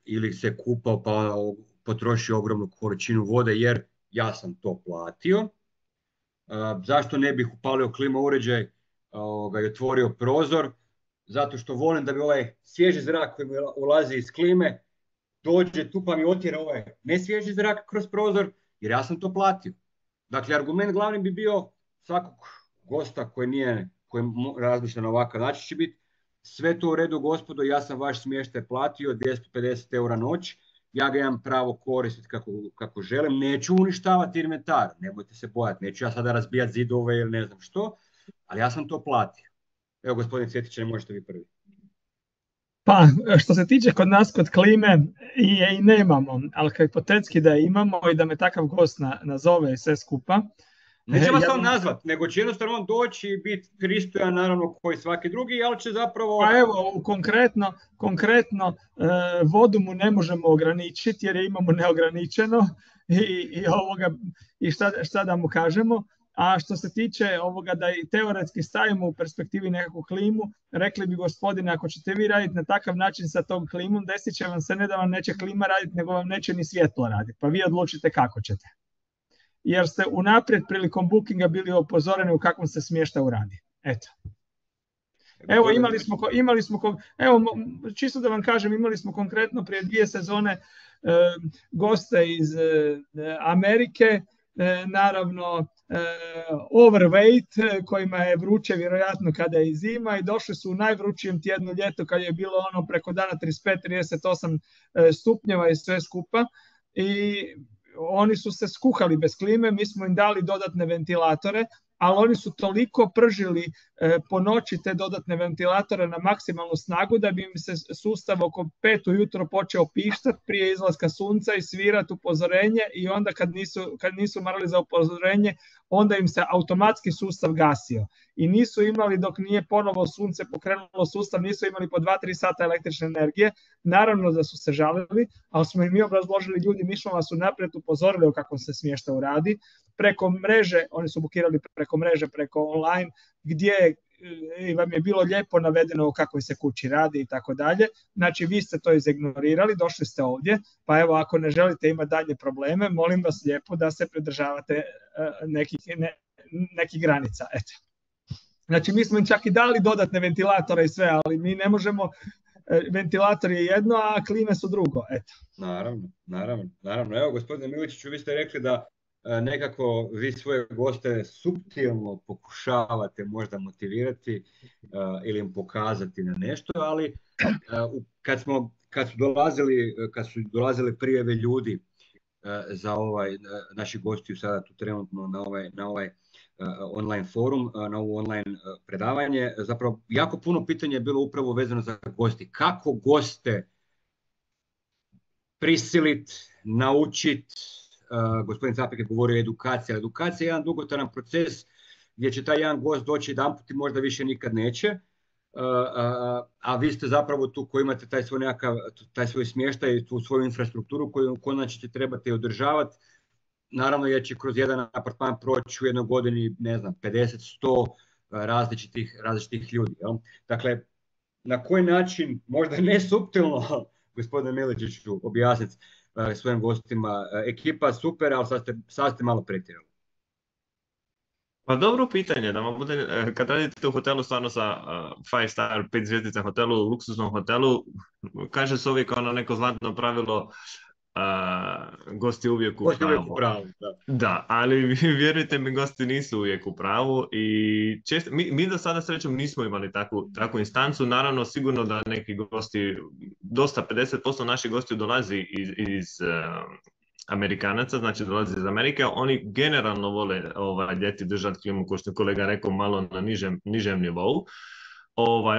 ili se kupao, pa potrošio ogromnu količinu vode, jer ja sam to platio. Zašto ne bih upalio klima uređaj i otvorio prozor? Zato što volim da bi ovaj svježi zrak koji mi ulazi iz klime dođe tu pa mi otjera ovaj nesvježi zrak kroz prozor, jer ja sam to platio. Dakle, argument glavni bi bio svakog gosta koji razmišlja na ovakav način će biti sve to u redu, gospodo, ja sam vaš smještaj platio 250 eura noć, ja ga imam pravo koristiti kako želim, neću uništavati inventar, nemojte se bojati, neću ja sada razbijati zidove ili ne znam što, ali ja sam to platio. Evo, gospodin Cvjetićanin, možete vi prvi. Pa, što se tiče kod nas, kod klime, i nemamo, ali hipotetski da imamo i da me takav gost nazove i sve skupa. Neće vas on nazvat, nego će jednostavno on doći i biti pristojan, naravno, koji svaki drugi, ali će zapravo... Pa evo, konkretno vodu mu ne možemo ograničiti jer je imamo neograničeno i šta da mu kažemo. A što se tiče ovoga da i teoretski stavimo u perspektivi nekakvu klimu, rekli bi, gospodine, ako ćete vi raditi na takav način sa tom klimom, desit će vam se ne da vam neće klima raditi, nego vam neće ni svjetlo raditi. Pa vi odlučite kako ćete. Jer ste unaprijed prilikom bookinga bili upozoreni u kakvom se smještaju radi. Eto. Evo, imali smo, evo, čisto da vam kažem, imali smo konkretno prije 2 sezone goste iz Amerike, naravno overweight, kojima je vruće vjerojatno kada je zima, i došli su u najvrućijem tjednu ljeto kad je bilo ono preko dana 35-38 stupnjeva i sve skupa, i oni su se skuhali bez klime, mi smo im dali dodatne ventilatore, ali oni su toliko pržili po noći te dodatne ventilatore na maksimalnu snagu da bi im se sustav oko 5 ujutro počeo pištati prije izlaska sunca i svirati upozorenje, i onda kad nisu marali za upozorenje, onda im se automatski sustav gasio. I nisu imali, dok nije ponovo sunce pokrenulo sustav, nisu imali po 2-3 sata električne energije. Naravno da su se žalili, ali smo im mi obrazložili, ljudi, mi smo vas unaprijed upozorili o kakvom se smještaju radi. Preko mreže, oni su bukirali preko mreže, preko online, gdje vam je bilo lijepo navedeno o kakvoj se kući radi i tako dalje. Znači, vi ste to izignorirali, došli ste ovdje, pa evo, ako ne želite imati dalje probleme, molim vas lijepo da se pridržavate nekih granica. Eto. Znači, mi smo im čak i dali dodatne ventilatore i sve, ali mi ne možemo, ventilator je jedno, a klime su drugo. Eto. Naravno. Evo, gospodine Miličiću, vi ste rekli da nekako vi svoje goste suptilno pokušavate možda motivirati ili im pokazati na nešto, ali kad su dolazili prijave ljudi za naši gostiju sada tu trenutno na ovaj online forum, na ovo online predavanje, zapravo jako puno pitanja je bilo upravo vezano za gosti. Kako goste prisilit, naučit, gospodin Capek je govorio edukacija. Edukacija je jedan dugotrajan proces gdje će taj jedan gost doći jedanput i možda više nikad neće, a vi ste zapravo tu koji imate taj svoj smještaj, tu svoju infrastrukturu koju konačno trebate održavati. Naravno jer će kroz jedan apartman proći u jednoj godini, ne znam, 50-100 različitih ljudi. Jel? Dakle, na koji način, možda ne suptilno, gospodine Miličiću, objasniti svojim gostima, ekipa super, ali sad ste malo pretjerali. Pa dobro pitanje, da vam bude, kad radite u hotelu stvarno sa 5 star, 5 zvjezdica hotelu, luksuznom hotelu, kaže se uvijek ono neko zlatno pravilo, gosti uvijek u pravu. Da, ali vjerujte mi, gosti nisu uvijek u pravu i često, mi do sada srećom nismo imali takvu instancu. Naravno, sigurno da neki gosti, dosta 50% naših gostiju dolazi iz Amerikanaca, znači dolazi iz Amerike, oni generalno vole ljeti držati klimu, kao što je kolega rekao, malo na nižem nivou.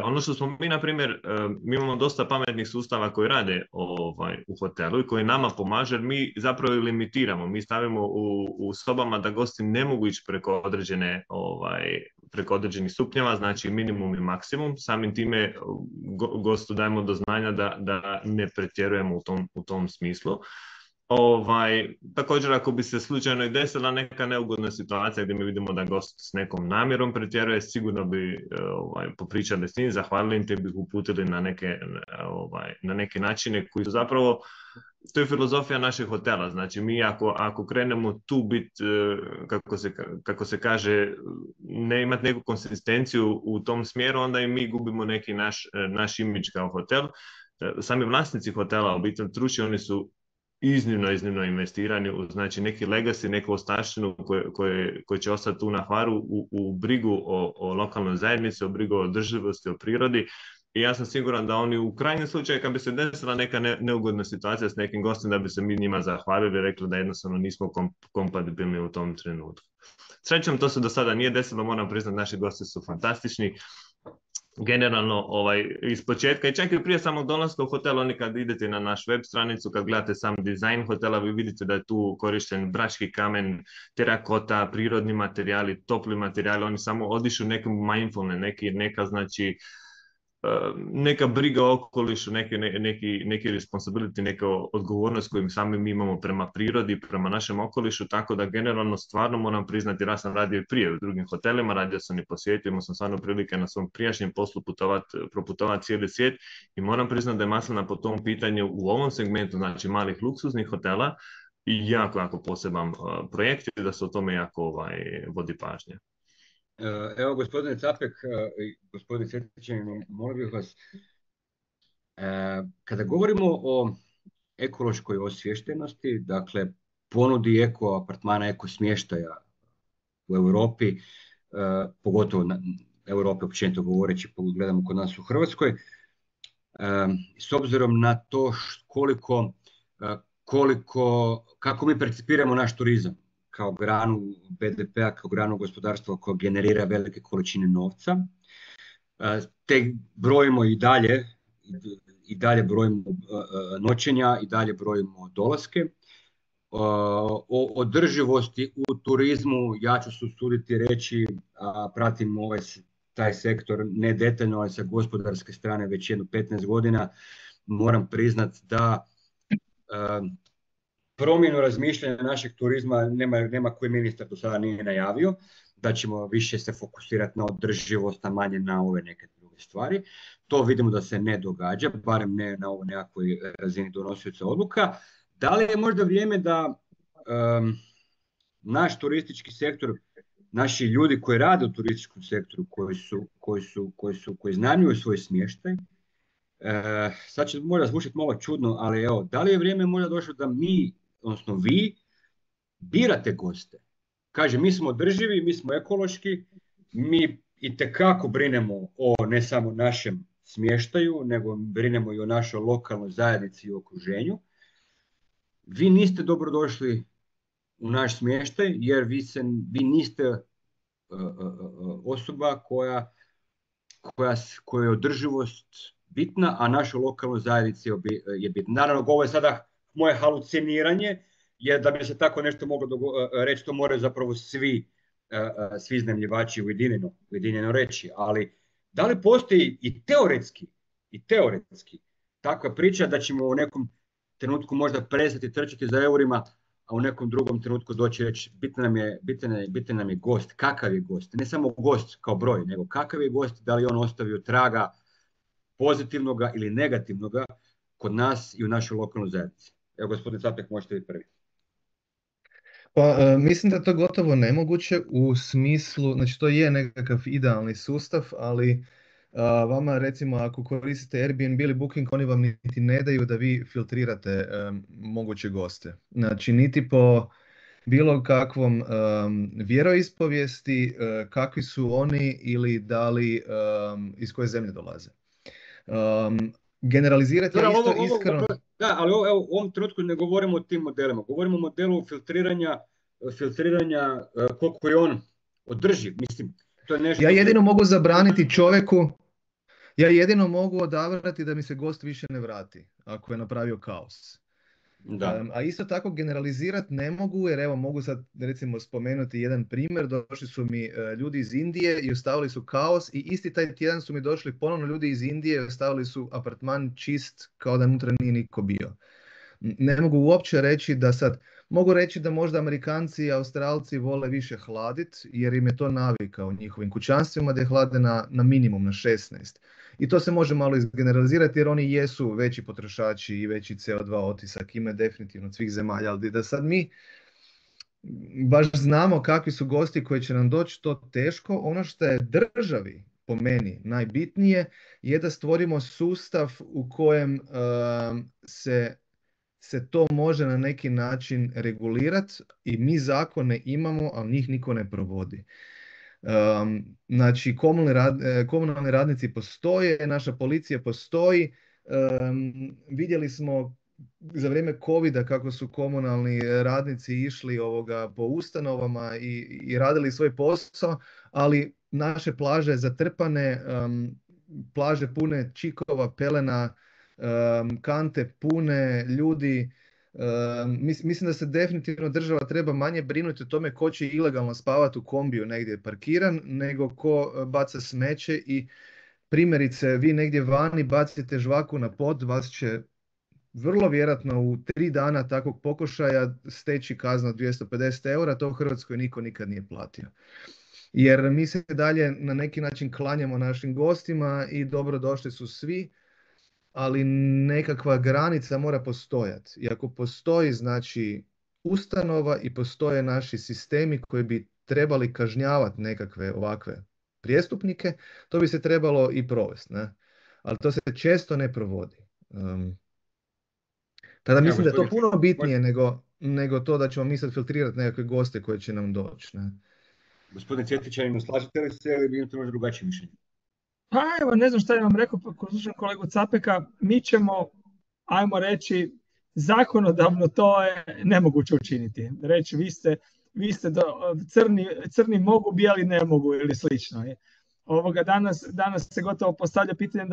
Ono što smo mi, na primjer, mi imamo dosta pametnih sustava koji rade u hotelu i koji nama pomaže, jer mi zapravo limitiramo, mi stavimo u sobama da gosti ne mogu ići preko određenih stupnjeva, znači minimum i maksimum, samim time gostu dajemo do znanja da ne pretjerujemo u tom smislu. Također ako bi se slučajno i desila neka neugodna situacija gdje mi vidimo da gost s nekom namjerom pretjeruje, sigurno bi popričali s njim, zahvalili im te bi uputili na neke načine koji su zapravo, to je filozofija naših hotela. Znači mi ako krenemo tu biti, kako se kaže, ne imati neku konsistenciju u tom smjeru, onda i mi gubimo neki naš imidž kao hotel. Sami vlasnici hotela, obitelj Truši, oni su iznimno investirani u znači neki legacy, neku ostavštinu koje će ostati tu na Hvaru u brigu o lokalnoj zajednici, o brigu o održivosti, o prirodi. I ja sam siguran da oni u krajnjem slučaju, kad bi se desila neka neugodna situacija s nekim gostom, da bi se mi njima zahvalili i rekli da jednostavno nismo kompatibilni u tom trenutku. Srećom, to se do sada nije desilo, moram priznati, naši gosti su fantastični. Generalno iz početka i čak i prije samog dolaska u hotel, oni kad idete na naš web stranicu, kad gledate sam dizajn hotela, vi vidite da je tu korišten brački kamen, terakota, prirodni materijali, topli materijali, oni samo odišu nekom mindfulness, neka briga o okolišu, neki responsibility, neka odgovornost koju sami mi imamo prema prirodi, prema našem okolišu, tako da generalno stvarno moram priznati, ja sam radio i prije u drugim hotelima, radio sam i po svijetu, imao sam stvarno prilike na svom prijašnjem poslu proputovati cijeli svijet i moram priznati da je Maslina po tom pitanju u ovom segmentu, znači malih luksuznih hotela, i jako poseban projekt i da se o tome jako vodi pažnja. Evo, gospodine Capek, gospodine Cvjetićanin, molim bih vas, kada govorimo o ekološkoj osviještenosti, dakle ponudi eko apartmana, eko smještaja u Europi, pogotovo Europi općenito govoreći, gledamo kod nas u Hrvatskoj, s obzirom na to kako mi percipiramo naš turizam kao granu BDP-a, kao granu gospodarstva koja generira velike količine novca, te brojimo i dalje brojimo noćenja, i dalje brojimo dolaske. O održivosti u turizmu ja ću se usuditi reći, a pratim taj sektor ne detaljno, ali sa gospodarske strane već 15 godina, moram priznati da promjenu razmišljanja našeg turizma nema koji ministar do sada nije najavio, da ćemo više se fokusirati na održivost, a manje na ove neke druge stvari. To vidimo da se ne događa, barem ne na ovoj nekakvoj razini donosioca odluka. Da li je možda vrijeme da naš turistički sektor, naši ljudi koji rade u turističkom sektoru, koji iznajmljuju svoj smještaj, sad će možda zvučati malo čudno, ali evo, da li je vrijeme možda došlo da mi, odnosno vi, birate goste. Kaže, mi smo održivi, mi smo ekološki, mi itekako brinemo o ne samo našem smještaju, nego brinemo i o našoj lokalnoj zajednici i okruženju. Vi niste dobrodošli u naš smještaj jer vi niste osoba koja je održivost bitna, a našoj lokalnoj zajednici je bitna. Naravno, ovo je sada moje haluciniranje, jer da bi se tako nešto moglo reći, to moraju zapravo svi iznajmljivači ujedinjeno reći. Ali da li postoji i teoretski takva priča da ćemo u nekom trenutku možda prestati trčati za eurima, a u nekom drugom trenutku doći reći bitan nam je gost, kakav je gost, ne samo gost kao broj, nego kakav je gost, da li on ostavio traga pozitivnoga ili negativnoga kod nas i u našoj lokalnoj zajednici. Evo, gospodin Capek, možete vi prvi. Pa mislim da je to gotovo nemoguće u smislu, znači to je nekakav idealni sustav, ali vama recimo ako koristite Airbnb ili Booking, oni vam niti ne daju da vi filtrirate moguće goste. Znači niti po bilo kakvom vjeroispovijesti, kakvi su oni ili da li iz koje zemlje dolaze. Generalizirati je isto iskreno. Da, ali u ovom trenutku ne govorimo o tim modelima. Govorimo o modelu filtriranja koliko je on održiv. Mislim, to je nešto... Ja jedino mogu zabraniti čovjeku, ja jedino mogu odabrati da mi se gost više ne vrati ako je napravio kaos. Da. A isto tako generalizirati ne mogu, jer evo mogu sad recimo spomenuti jedan primjer. Došli su mi ljudi iz Indije i ostavili su kaos i isti taj tjedan su mi došli ponovno ljudi iz Indije i ostavili su apartman čist kao da unutra nije niko bio. Ne mogu uopće reći da sad, mogu reći da možda Amerikanci i Australci vole više hladit jer im je to navika u njihovim kućanstvima da je hlade na minimum, na 16. I to se može malo izgeneralizirati jer oni jesu veći potrošači i veći CO2 otisak ima definitivno od svih zemalja, ali da sad mi baš znamo kakvi su gosti koji će nam doći, to teško. Ono što je državi po meni najbitnije je da stvorimo sustav u kojem se to može na neki način regulirati i mi zakone imamo, ali njih niko ne provodi. Znači, komunalni radnici postoje, naša policija postoji. Vidjeli smo za vrijeme covida kako su komunalni radnici išli po ustanovama i radili svoj posao, ali naše plaže zatrpane, plaže pune čikova, pelena, kante pune ljudi. Mislim da se definitivno država treba manje brinuti o tome ko će ilegalno spavati u kombiju negdje parkiran, nego ko baca smeće i primjerice vi negdje vani bacite žvaku na pod, vas će vrlo vjerojatno u 3 dana takvog pokušaja steći kazna od 250 eura, to u Hrvatskoj niko nikad nije platio. Jer mi se dalje na neki način klanjamo našim gostima i dobrodošli su svi, ali nekakva granica mora postojati. I ako postoji znači ustanova i postoje naši sistemi koji bi trebali kažnjavati nekakve ovakve prijestupnike, to bi se trebalo i provesti. Ne? Ali to se često ne provodi. Tada mislim da je to puno bitnije nego to da ćemo mi sad filtrirati nekakve goste koje će nam doći. Ne? Gospodine Cvjetićanin, slažete li se ili imate možda drugačije mišljenje? Pa evo, ne znam šta je vam rekao, pa slušam kolegu Capeka, mi ćemo, ajmo reći, zakonodavno to je nemoguće učiniti. Reći, vi ste crni mogu, bijeli ne mogu ili slično. Danas se gotovo postavlja pitanje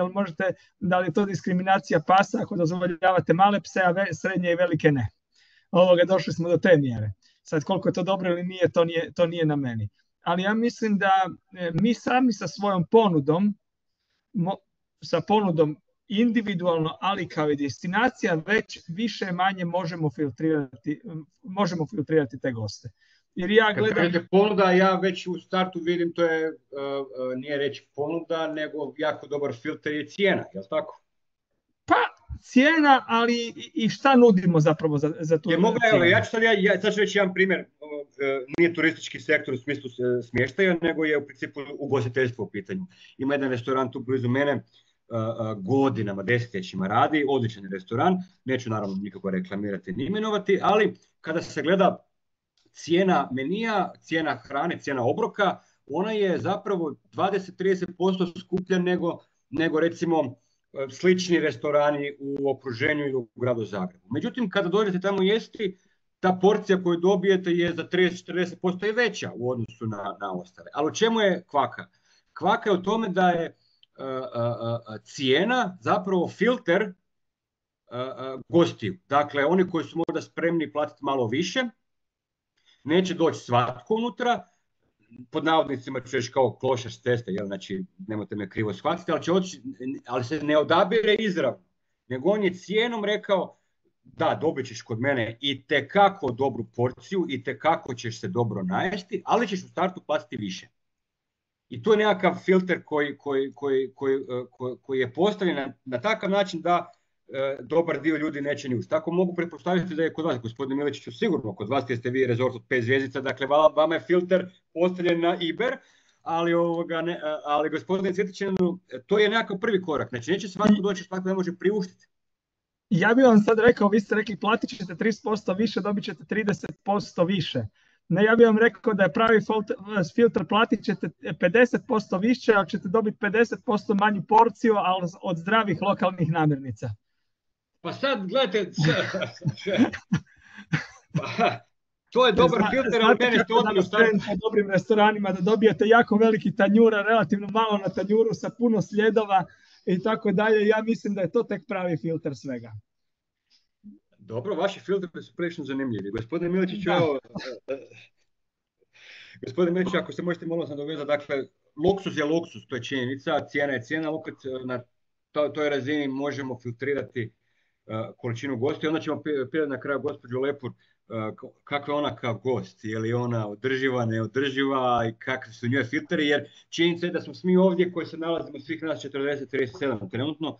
da li je to diskriminacija pasa ako dozvoljavate male pse, a srednje i velike ne. Došli smo do te mjere. Sad koliko je to dobro ili nije, to nije na meni. Ali ja mislim da mi sami sa svojom ponudom, individualno, ali kao i destinacija, već više manje možemo filtrirati te goste. Jer ja gledam... Kad kažete ponuda, ja već u startu vidim, to je, nije reći ponuda, nego jako dobar filter je cijena, je li tako? Pa, cijena, ali i šta nudimo zapravo za tu cijenu? Sad ću reći jedan primjer, nije turistički sektor u smislu smještaja, nego je u principu ugostiteljstvo u pitanju. Ima jedan restoran tu blizu mene, godinama, desetljećima radi, odličan restoran, neću naravno nikako reklamirati ni imenovati, ali kada se gleda cijena menija, cijena hrane, cijena obroka, ona je zapravo 20-30% skuplja nego recimo slični restorani u okruženju ili u gradu Zagrebu. Međutim, kada dođete tamo jesti, ta porcija koju dobijete je za 30-40% i veća u odnosu na ostale. Ali u čemu je kvaka? Kvaka je u tome da je cijena zapravo filter gostiju. Dakle, oni koji su možda spremni platiti malo više, neće doći svatko unutra, pod navodnicima ću reći kao klošar s ceste, znači nemojte me krivo shvatiti, ali se ne odabire izravno, nego on je cijenom rekao da, dobit ćeš kod mene i tekako dobru porciju i tekako ćeš se dobro najesti, ali ćeš u startu platiti više. I to je nekakav filter koji je postavljen na takav način da dobar dio ljudi neće ni ući. Tako mogu pretpostaviti da je kod vas, gospodine Miličiću, sigurno kod vas jer ste vi rezort od 5 zvjezdica, dakle vama je filter postavljen na Iber, ali gospodine Cvjetićanu, to je nekakav prvi korak. Znači neće svatko doći, svatko ne može priuštiti. Ja bih vam sad rekao, vi ste rekli platit ćete 30% više, dobit ćete 30% više. Ne, ja bih vam rekao da je pravi filter, platit ćete 50% više, ali ćete dobiti 50% manju porciju, ali od zdravih lokalnih namirnica. Pa sad, gledajte, to je dobar filter, ali meni ste odmah u dobrim restoranima da dobijete jako veliki tanjura, relativno malo na tanjuru sa puno sljedova i tako dalje. Ja mislim da je to tek pravi filter svega. Dobro, vaši filtri su prilično zanimljivi. Gospodine Miličiću, ako se možete malo nadovezati, dakle, luksuz je luksuz, to je činjenica, cijena je cijena, opet na toj razini možemo filtrirati količinu gosti. Onda ćemo pitati na kraju gospođu Lepur kakva je ona kao gost, je li ona održiva, neodrživa i kakvi su njoj filteri, jer činjenica je da smo svi ovdje koji se nalazimo, svih nas 40-37 trenutno,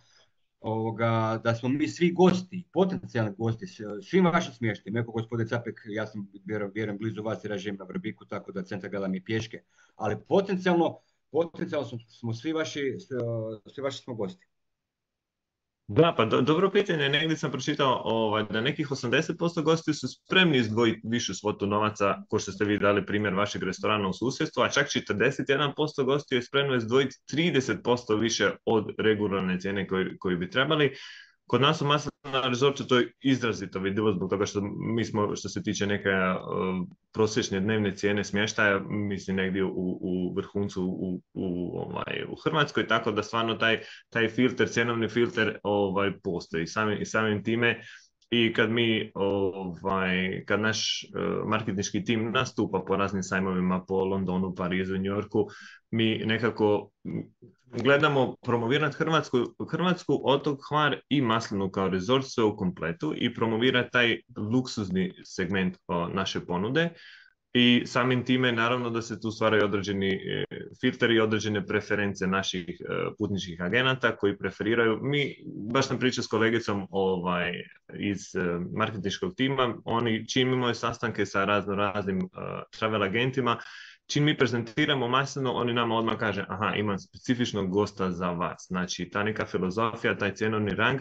da smo mi svi gosti, potencijalni gosti, svim vašim smještajima. Eko gospodin Capek, ja sam vjerujem blizu vas jer ja živim na Vrbiku, tako da centar grada mi je pješke, ali potencijalno smo svi vaši smo gosti. Da, pa dobro pitanje, negdje sam pročitao da nekih 80% gostiju su spremni izdvojiti višu svotu novaca, ko što ste vi dali primjer vašeg restorana u susjedstvu, a čak 41% gostiju je spremno izdvojiti 30% više od regularne cijene koju bi trebali. Kod nas u Maslina Resortu to je izrazito vidljivo zbog toga što mi smo, što se tiče neke prosječne dnevne cijene smještaja, mislim negdje u vrhuncu u Hrvatskoj, tako da stvarno taj filter, cjenovni filter postoji. I samim time i kad naš marketinški tim nastupa po raznim sajmovima po Londonu, Parizu, New Yorku, mi nekako gledamo promovirati Hrvatsku, otok Hvar i Maslinu kao rezort sve u kompletu i promovirati taj luksuzni segment naše ponude. I samim time naravno da se tu stvaraju određeni filteri i određene preference naših putničkih agenata koji preferiraju. Mi, baš sam pričao s kolegicom iz marketinškog tima, oni čim imaju sastanke sa raznim travel agentima, čim mi prezentiramo Maslinu, oni nama odmah kaže aha, imam specifičnog gosta za vas. Znači, ta neka filozofija, taj cjenovni rang,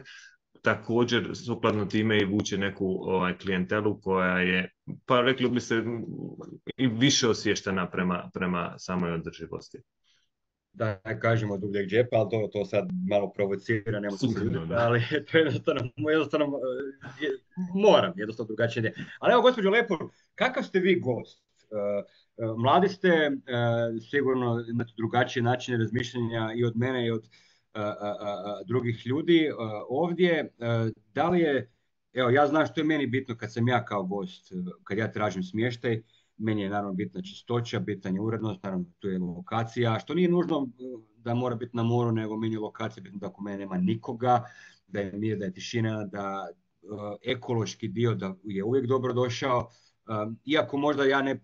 također sukladno time i vuče neku klijentelu koja je, pa rekli bi se, i više osviještena prema samoj održivosti. Da, ne kažemo dubljeg džepa, ali to sad malo provocira, nema ali to jednostavno moram jednostavno drugačije. Ali evo, gospođo Lepur, kakav ste vi gost? Mladi ste, sigurno imate drugačije načine razmišljanja i od mene i od drugih ljudi ovdje. Da li je, evo, ja znam što je meni bitno kad sam ja kao gost, kad ja tražim smještaj, meni je naravno bitna čistoća, bitan je urednost, naravno tu je lokacija, što nije nužno da mora biti na moru, nego meni je lokacija bitno da oko mene nema nikoga, da je mir, da je tišina, da ekološki dio da je uvijek dobro došao, iako možda ja ne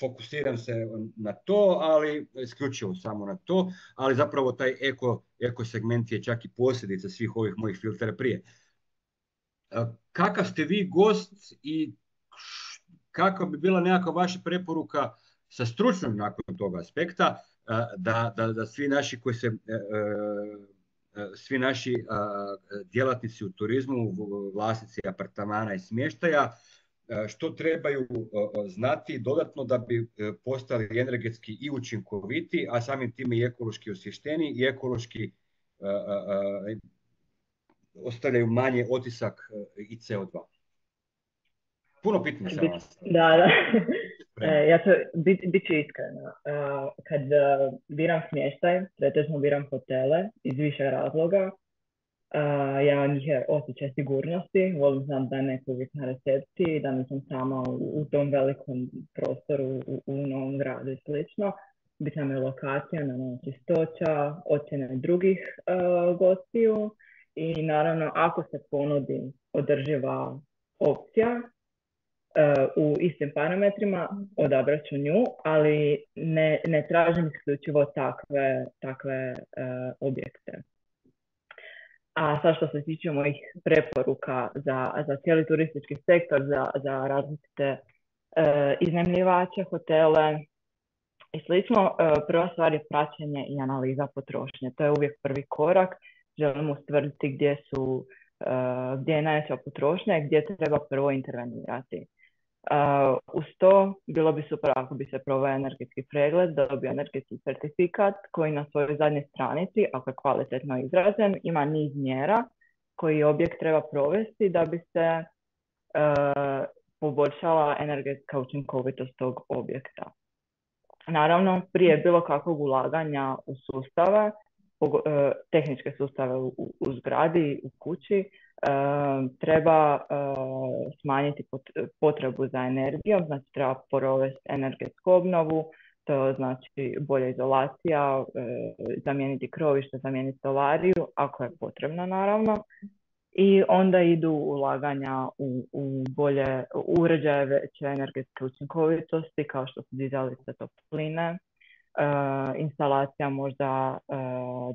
fokusiram se na to, ali isključivo samo na to, ali zapravo taj eko segment je čak i posljedica svih ovih mojih filtera prije. Kakav ste vi gost i kakva bi bila nekakva vaša preporuka sa stručnog nakon toga aspekta da svi naši koji se svi naši djelatnici u turizmu, vlasnici apartmana i smještaja što trebaju znati dodatno da bi postali energetski i učinkoviti, a samim time i ekološki osvješteni i ekološki ostavljaju manje otisak i CO2. Puno pitanja za vas. Da. Ja ću bit ću iskrena. Kad biram smještaj, pretežno biram hotele iz više razloga. Ja njih je osjećaj sigurnosti, volim znam da je neko uvijek na recepciji, da nisam sama u tom velikom prostoru u novom gradu i slično. Bitna mi je lokacija, naravno čistoća, ocjene drugih gostiju i naravno ako se ponudi održiva opcija u istim parametrima, odabrat ću nju, ali ne tražim isključivo takve objekte. A sad što se tiče mojih preporuka za cijeli turistički sektor, za različite iznajmljivače, hotele i slično, prva stvar je praćenje i analiza potrošnje. To je uvijek prvi korak. Želimo ustvrditi gdje je najveća potrošnja i gdje treba prvo intervenirati. Uz to bilo bi super ako bi se proveo energetski pregled, dobio energetski certifikat koji na svojoj zadnjoj stranici, ako je kvalitetno izražen, ima niz mjera koji objekt treba provesti da bi se poboljšala energetska učinkovitost tog objekta. Naravno, prije bilo kakvog ulaganja u sustave, tehničke sustave u zgradi, u kući, treba smanjiti potrebu za energijom, znači treba provesti energetsku obnovu, to znači bolja izolacija, zamijeniti krovište, zamijeniti stolariju, ako je potrebno naravno. I onda idu ulaganja u bolje uređaje veće energetske učinkovitosti, kao što su dizalice topline, instalacija možda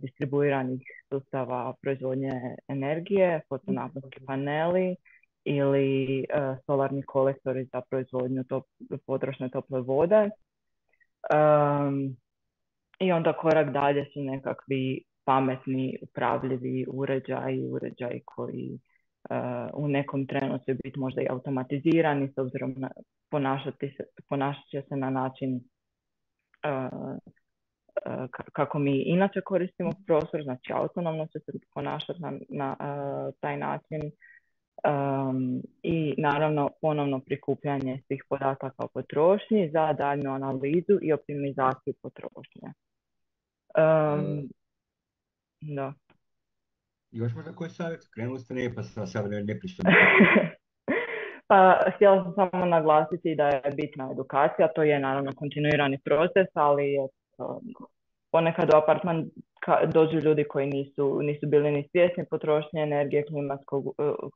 distribuiranih sustava proizvodnje energije, fotonaponski paneli ili solarni kolektori za proizvodnju potrošne tople vode. I onda korak dalje su nekakvi pametni, upravljivi uređaji koji u nekom trenu će biti možda i automatizirani, s obzirom na ponašat će se na način kako mi inače koristimo prostor, znači autonomno će se ponašati na taj način. I naravno ponovno prikupljanje svih podataka o potrošnji za daljnju analizu i optimizaciju potrošnje. Da. Još možda koji savjet? Krenuli ste nije pa sam sad neprisutno. Pa htjela sam samo naglasiti da je bitna edukacija, to je naravno kontinuirani proces, ali je ponekad u apartman dođu ljudi koji nisu bili ni svjesni potrošnje energije,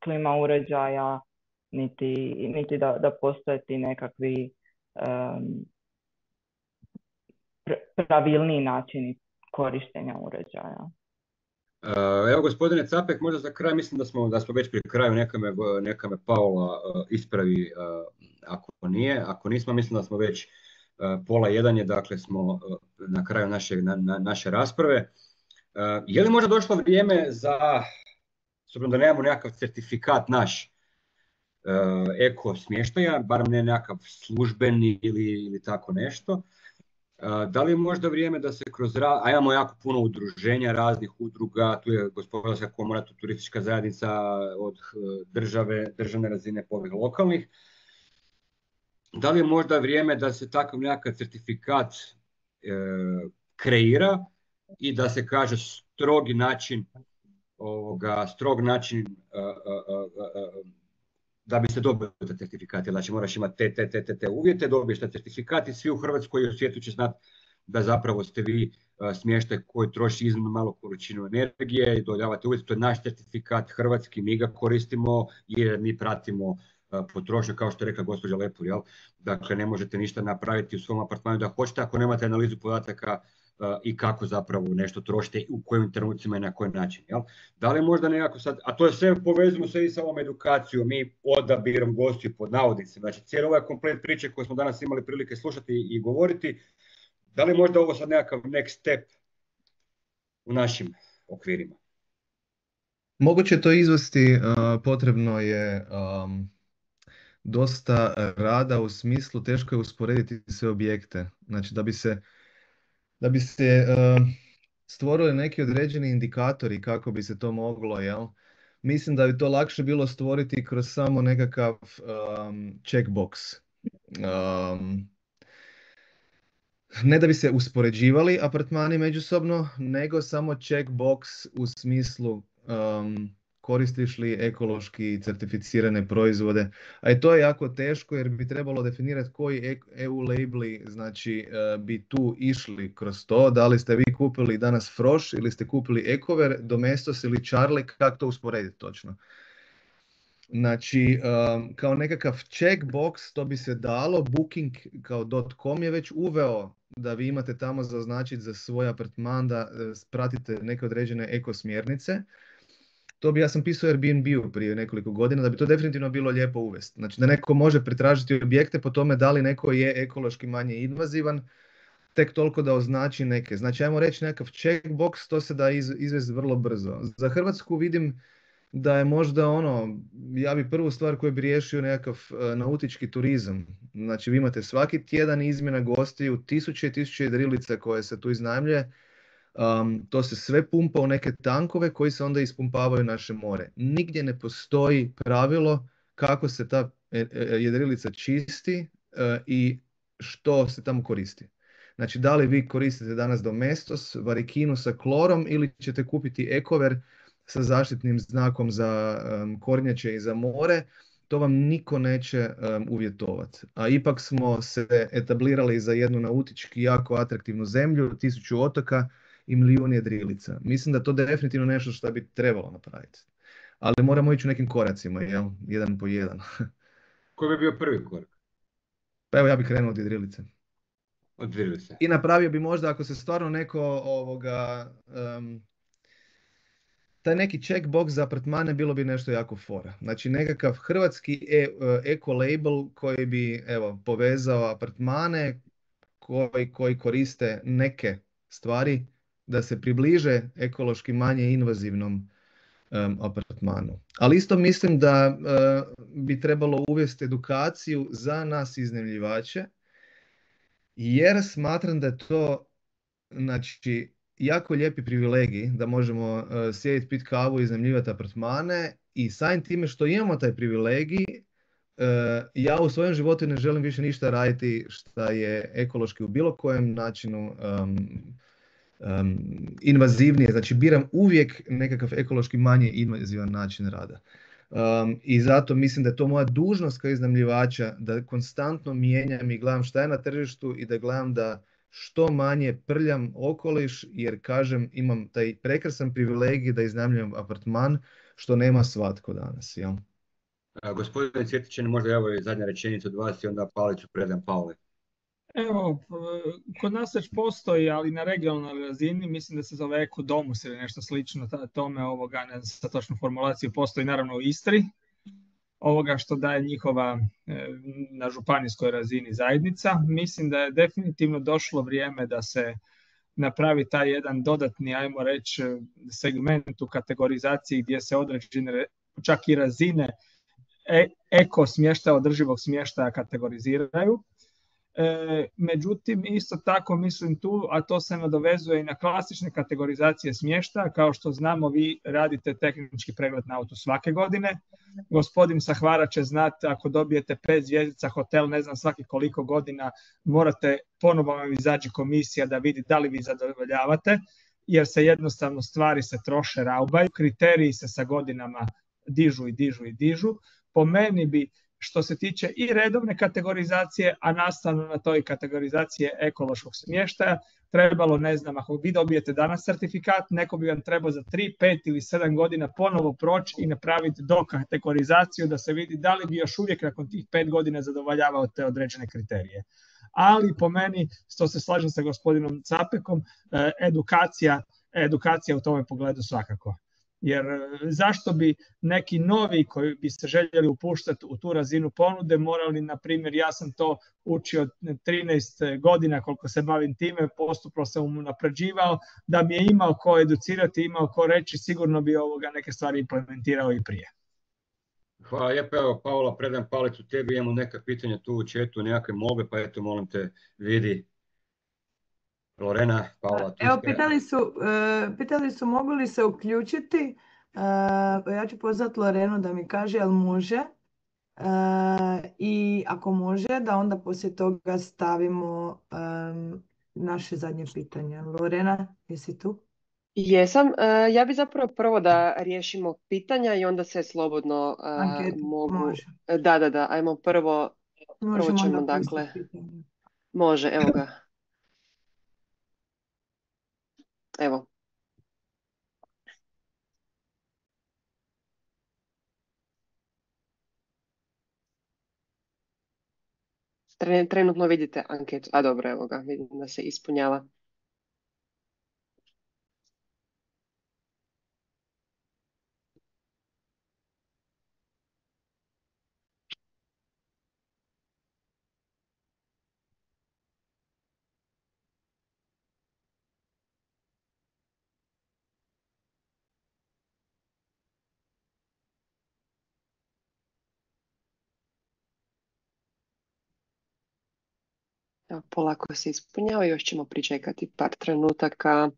klima uređaja, niti da postoje ti nekakvi pravilniji načini korištenja uređaja. Evo gospodine Capek, možda za kraj, mislim da smo već pri kraju, neka me Paula ispravi ako nismo, mislim da smo već pola jedan je, dakle smo na kraju naše rasprave. Je li možda došlo vrijeme s obzirom da nemamo nekakav certifikat naš eko smještaja, barem ne nekakav službeni ili tako nešto, da li je možda vrijeme da se a imamo jako puno udruženja, raznih udruga, tu je gospodarska komora, tu turistička zajednica od državne razine po ovih lokalnih, da li je možda vrijeme da se takav nekakav certifikat kreira i da se kaže strog način da biste dobili taj certifikat, znači moraš imati te uvjete, dobiješ taj certifikat i svi u Hrvatskoj i u svijetu će znati da zapravo ste vi smještaj koji troši iznimno malo količinu energije i dovoljavate uvjete. To je naš certifikat hrvatski, mi ga koristimo jer mi pratimo potrošnju, kao što je rekla gospođa Lepur, jel? Dakle, ne možete ništa napraviti u svom apartmanu da hoćete ako nemate analizu podataka i kako zapravo nešto trošite, u kojim trenucima i na koji način. Jel? Da li možda nekako sad, a to je sve povezano sve i sa ovom edukacijom, mi odabirom gostiju pod navodnicima, znači cijeli ovaj komplet priče koje smo danas imali prilike slušati i govoriti, da li možda ovo sad nekakav next step u našim okvirima? Moguće to izvesti, potrebno je dosta rada u smislu teško je usporediti sve objekte. Znači da bi se stvorili neki određeni indikatori kako bi se to moglo, jel? Mislim da bi to lakše bilo stvoriti kroz samo nekakav checkbox. Ne da bi se uspoređivali apartmani međusobno, nego samo checkbox u smislu koristiš li ekološki certificirane proizvode. A i to je jako teško jer bi trebalo definirati koji EU labeli znači, bi tu išli kroz to. Da li ste vi kupili danas Froš ili ste kupili Ecover, Domestos ili Charlie, kako to usporediti točno? Znači, kao nekakav checkbox to bi se dalo, Booking kao .com je već uveo da vi imate tamo zaznačiti za svoj apartman da pratite neke određene eko smjernice. To bi, ja sam pisao Airbnb-u prije nekoliko godina, da bi to definitivno bilo lijepo uvesti. Znači da neko može pretražiti objekte po tome da li neko je ekološki manje invazivan, tek toliko da označi neke. Znači, ajmo reći nekakav checkbox, to se da izvesti vrlo brzo. Za Hrvatsku vidim da je možda ja bi prvu stvar koju bi riješio nekakav nautički turizam. Znači vi imate svaki tjedan izmjena gostiju, tisuće i tisuće jedrilica koje se tu iznajmljuje. To se sve pumpa u neke tankove koji se onda ispumpavaju naše more. Nigdje ne postoji pravilo kako se ta jedrilica čisti i što se tamo koristi. Znači da li vi koristite danas Domestos, varikinu sa klorom ili ćete kupiti Ecover sa zaštitnim znakom za kornjače i za more, to vam niko neće uvjetovati. A ipak smo se etablirali za jednu nautički jako atraktivnu zemlju, 1000 otoka i milijun jedrilica. Mislim da to definitivno nešto što bi trebalo napraviti. Ali moramo ići u nekim koracima, jel? Jedan po jedan. Koji bi bio prvi korak? Pa evo ja bih krenuo od jedrilice. Od jedrilice. I napravio bi možda, ako se stvarno neko taj neki checkbox za apartmane bilo bi nešto jako fora. Znači nekakav hrvatski eco label koji bi povezao apartmane koji koriste neke stvari da se približe ekološki manje invazivnom apartmanu. Ali isto mislim da bi trebalo uvesti edukaciju za nas iznajmljivače, jer smatram da je to znači jako lijepi privilegij da možemo sjediti, pit kavu i iznajmljivati apartmane i samim time što imamo taj privilegij, ja u svojem životu ne želim više ništa raditi što je ekološki u bilo kojem načinu invazivnije. Znači biram uvijek nekakav ekološki manje invazivan način rada. I zato mislim da je to moja dužnost kao iznajmljivača da konstantno mijenjam i gledam šta je na tržištu i da gledam da što manje prljam okoliš, jer kažem imam taj prekrasan privilegij da iznajmljujem apartman što nema svatko danas. Jel? Gospodine Cvjetićin, možda evo je zadnja rečenica od vas i onda palicu predam Pauli. Evo, kod nas već postoji, ali na regionalnoj razini, mislim da se zove Ekodomus ili nešto slično tome, ne znam sa točnu formulaciju, postoji naravno u Istri, što daje njihova na županijskoj razini zajednica. Mislim da je definitivno došlo vrijeme da se napravi taj jedan dodatni, ajmo reći, segment u kategorizaciji gdje se određene, čak i razine eko smještaja, održivog smještaja kategoriziraju. Međutim, isto tako mislim tu, a to se nadovezuje i na klasične kategorizacije smještaja. Kao što znamo, vi radite tehnički pregled na autu svake godine. Gospodin sa Hvara će znati, ako dobijete 5 zvjezdica hotel, ne znam svaki koliko godina, morate ponovo vam izaći komisija da vidi da li vi zadovoljavate, jer se jednostavno stvari se troše, raubaju, kriteriji se sa godinama dižu i dižu i dižu. Po meni bi, što se tiče i redovne kategorizacije, a nastavno na toj kategorizacije ekološkog smještaja, trebalo, ne znam, ako vi dobijete danas certifikat, neko bi vam trebao za 3, 5 ili 7 godina ponovo proći i napraviti dokategorizaciju da se vidi da li bi još uvijek nakon tih 5 godina zadovoljavao te određene kriterije. Ali po meni, što se slažem sa gospodinom Capekom, edukacija u tome pogledu svakako. Jer zašto bi neki novi koji bi se željeli upuštati u tu razinu ponude morali, na primjer, ja sam to učio 13 godina koliko se bavim time, postupno sam unapređivao, da mi je imao ko educirati, imao ko reći, sigurno bi neke stvari implementirao i prije. Hvala lijepo, evo Paula, predam palicu tebi, imamo neka pitanja tu u chatu, nekakve molbe, pa eto, molim te, vidi. Lorena, Paula, tu Evo, ste. pitali su mogu li se uključiti. Ja ću pozvati Lorenu da mi kaže jel može. I ako može, da onda poslije toga stavimo naše zadnje pitanje. Lorena, jesi tu? Jesam. Ja bi zapravo prvo da riješimo pitanja i onda se slobodno Anketu, mogu... može. Da, ajmo prvo Možemo ćemo, onda dakle, pustiti pitanje. može, evo ga. Evo. Trenutno vidite anketu. A dobro, evo ga, vidim da se ispunjava. Evo, polako se ispunjava, još ćemo pričekati par trenutaka.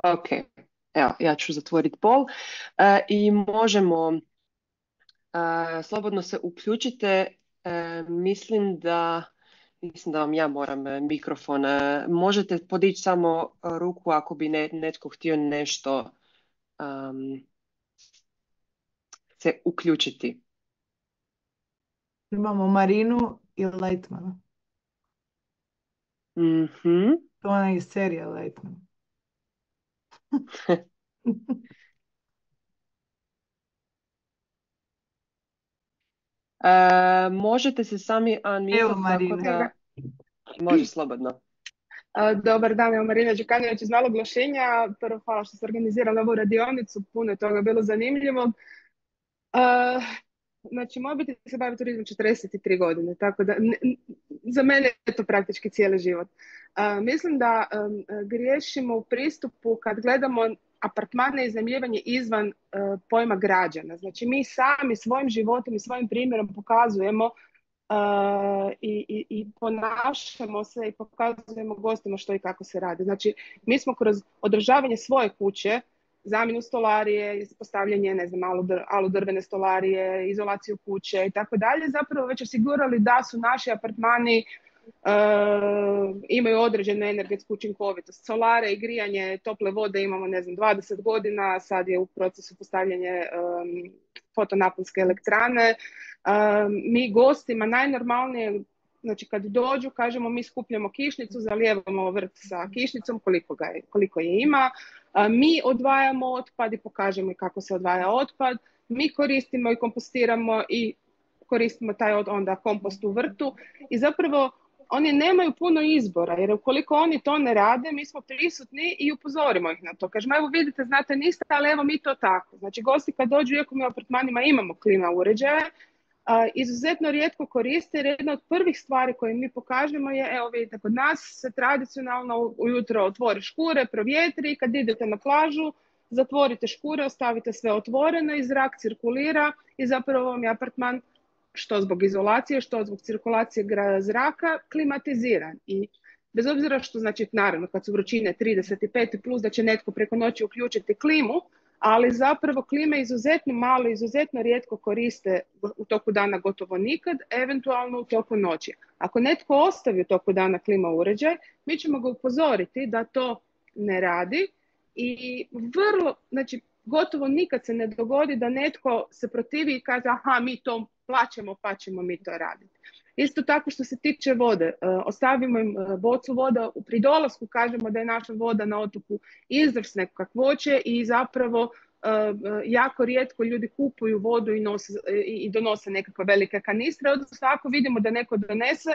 Ok, evo, ja ću zatvoriti poll i možemo slobodno se uključite. Mislim da vam ja moram mikrofon. Možete podići samo ruku ako bi netko htio nešto se uključiti. Imamo Marinu i Leitmana. Mhm. To ona iz serije Leitman. Možete se sami Evo unmute, tako Marina. da može slobodno. Dobar dan, evo Marina Đukanović iz Malog Lošinja. Prvo hvala što ste organizirali ovu radionicu, puno je toga bilo zanimljivo. Znači, moja obitelj se bavi turizmom 43 godine, tako da za mene je to praktički cijeli život. Mislim da griješimo u pristupu kad gledamo apartmane i iznajmljivanje izvan pojma građana. Znači, mi sami svojim životom i svojim primjerom pokazujemo i ponašamo se i pokazujemo gostima što i kako se radi. Znači, mi smo kroz održavanje svoje kuće, zamjenu stolarije, postavljanje, ne znam, aludrvene stolarije, izolaciju kuće i tako dalje, zapravo već osigurali da su naši apartmani imaju određenu energetsku učinkovitost. Solare i grijanje tople vode imamo, ne znam, 20 godina, sad je u procesu postavljanje fotonaponske elektrane. Mi gostima najnormalnije, znači kad dođu, kažemo mi skupljamo kišnicu, zalijevamo vrt sa kišnicom koliko je ima, mi odvajamo otpad i pokažemo kako se odvaja otpad, mi koristimo i kompostiramo i koristimo taj onda kompost u vrtu i zapravo oni nemaju puno izbora, jer ukoliko oni to ne rade, mi smo prisutni i upozorimo ih na to. Kažemo, evo vidite, znate niste, ali evo mi to tako. Znači, gosti kad dođu, iako mi u apartmanima imamo klima uređaje, izuzetno rijetko koriste, jer jedna od prvih stvari koje mi pokažemo je, evo vidite, kod nas se tradicionalno ujutro otvori škure, provjetri, kad idete na plažu, zatvorite škure, ostavite sve otvoreno i zrak cirkulira i zapravo vam je apartman što zbog izolacije, što zbog cirkulacije zraka, klimatiziran. I bez obzira što, znači, naravno, kad su vrućine 35 plus, da će netko preko noći uključiti klimu, ali zapravo klime izuzetno malo, izuzetno rijetko koriste u toku dana, gotovo nikad, eventualno u toku noći. Ako netko ostavi u toku dana klima uređaj, mi ćemo ga upozoriti da to ne radi i vrlo, znači, gotovo nikad se ne dogodi da netko se protivi i kaže aha, mi to plaćamo pa ćemo mi to raditi. Isto tako što se tiče vode, ostavimo im bocu voda, pri dolasku kažemo da je naša voda na otoku izvrsne kakvoće i zapravo jako rijetko ljudi kupuju vodu i donose nekakve velike kanistre, odnosno ako vidimo da neko donese,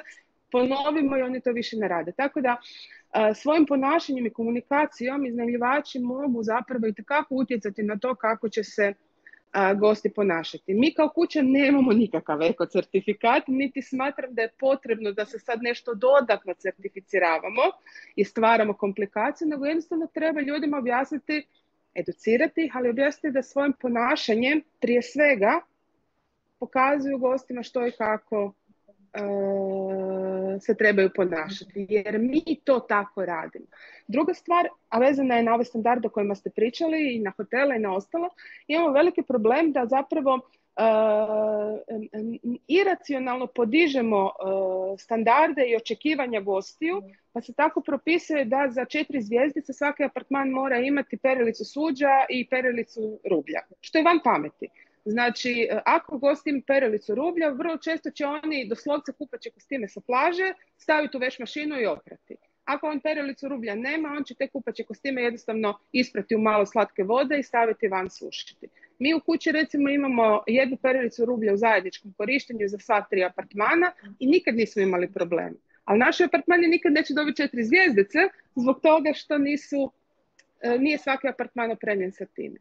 ponovimo i oni to više ne rade. Tako da svojim ponašanjem i komunikacijom iznajmljivači mogu zapravo itekako utjecati na to kako će se gosti ponašati. Mi kao kuća nemamo nikakav eko certifikat, niti smatram da je potrebno da se sad nešto dodatno certificiravamo i stvaramo komplikacije, nego jednostavno treba ljudima objasniti, educirati ih, ali objasniti da svojim ponašanjem prije svega pokazuju gostima što i kako se trebaju ponašati, jer mi to tako radimo. Druga stvar, a vezana je na ove standarde o kojima ste pričali i na hotele i na ostalo, imamo veliki problem da zapravo iracionalno podižemo standarde i očekivanja gostiju, pa se tako propisuje da za 4 zvjezdice svaki apartman mora imati perilicu suđa i perilicu rublja, što je van pameti. Znači, ako gost ima perilicu rublja, vrlo često će oni doslovce kupaće kostime sa plaže, staviti u veš mašinu i oprati. Ako on perilicu rublja nema, on će te kupaće kostime jednostavno isprati u malo slatke vode i staviti van sušiti. Mi u kući recimo imamo jednu perilicu rublja u zajedničkom korištenju za sva 3 apartmana i nikad nismo imali problema. Ali naši apartmani nikad neće dobiti 4 zvjezdice zbog toga što nije svaki apartman opremljen sa time.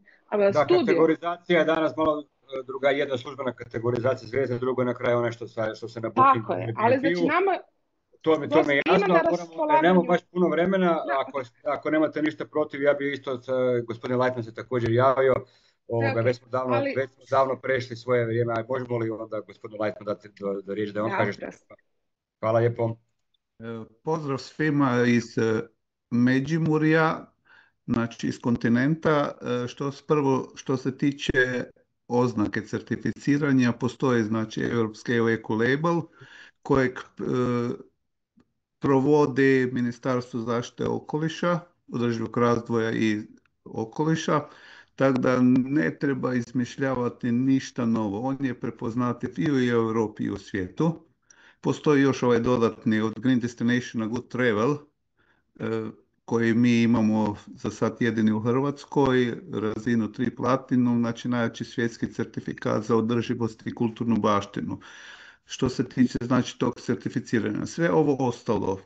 Da, kategorizacija je danas malo druga, jedna službena kategorizacija zvijezde, drugo je na kraju ono što se na Bookingu. Tako je, ali znači nama... To mi je jasno, nemamo baš puno vremena, ako nemate ništa protiv, ja bih isto, gospodin Lightman se također javio, već smo davno prešli svoje vrijeme, a možemo li onda gospodin Lightman dati do riječ da on kaže što. Hvala lijepo. Pozdrav svima iz Međimurja, znači iz kontinenta. Što se tiče oznake certificiranja, postoji znači Europski Eco Label kojeg provodi Ministarstvo zaštite okoliša, održivog razvoja i okoliša, tako da ne treba izmišljavati ništa novo. On je prepoznatljiv i u Europi i u svijetu. Postoji još ovaj dodatni od Green Destination Good Travel, koji mi imamo za sad jedini u Hrvatskoj, razinu 3 Platinum, znači najjači svjetski certifikat za održivost i kulturnu baštinu. Što se tiče znači tog certificiranja, sve ovo ostalo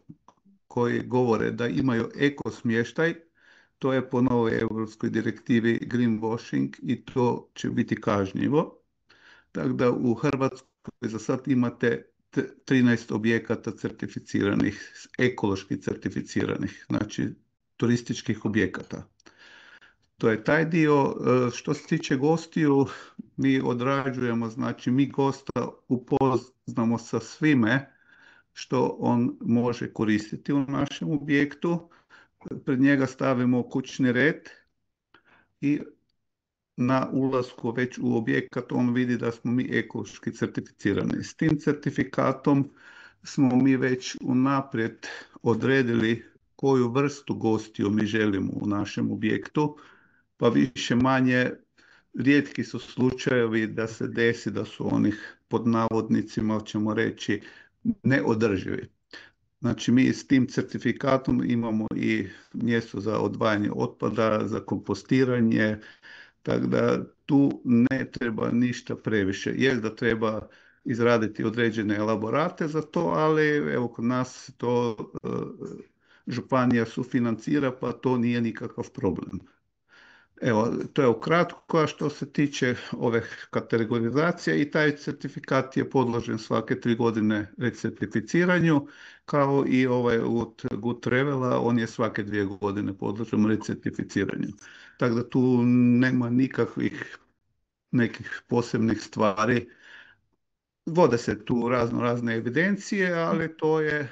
koji govore da imaju eko smještaj, to je po novoj europskoj direktivi greenwashing i to će biti kažnjivo. Tako da u Hrvatskoj za sad imate 13 objekata certificiranih, ekološki certificiranih, znači turističkih objekata. To je taj dio. Što se tiče gostiju, mi odrađujemo, znači mi gosta upoznamo sa svime što on može koristiti u našem objektu. Pred njega stavimo kućni red i na ulasku već u objekat on vidi da smo mi ekološki certificirani. S tim certifikatom smo mi već unaprijed odredili koju vrstu gostiju mi želimo u našem objektu, pa više manje rijetki su slučajevi da se desi da su onih pod navodnicima, ćemo reći, neodrživi. Znači mi s tim certifikatom imamo i mjesto za odvajanje otpada, za kompostiranje, tako da tu ne treba ništa previše. Jer da treba izraditi određene elaborate za to, ali evo kod nas to županija sufinancira, pa to nije nikakav problem. Evo, to je ukratko, a što se tiče ove kategorizacije i taj certifikat je podložen svake 3 godine recertificiranju, kao i ovaj od Good Travela, on je svake 2 godine podložen recertificiranju. Tako da tu nema nikakvih nekih posebnih stvari. Vode se tu razne evidencije, ali to je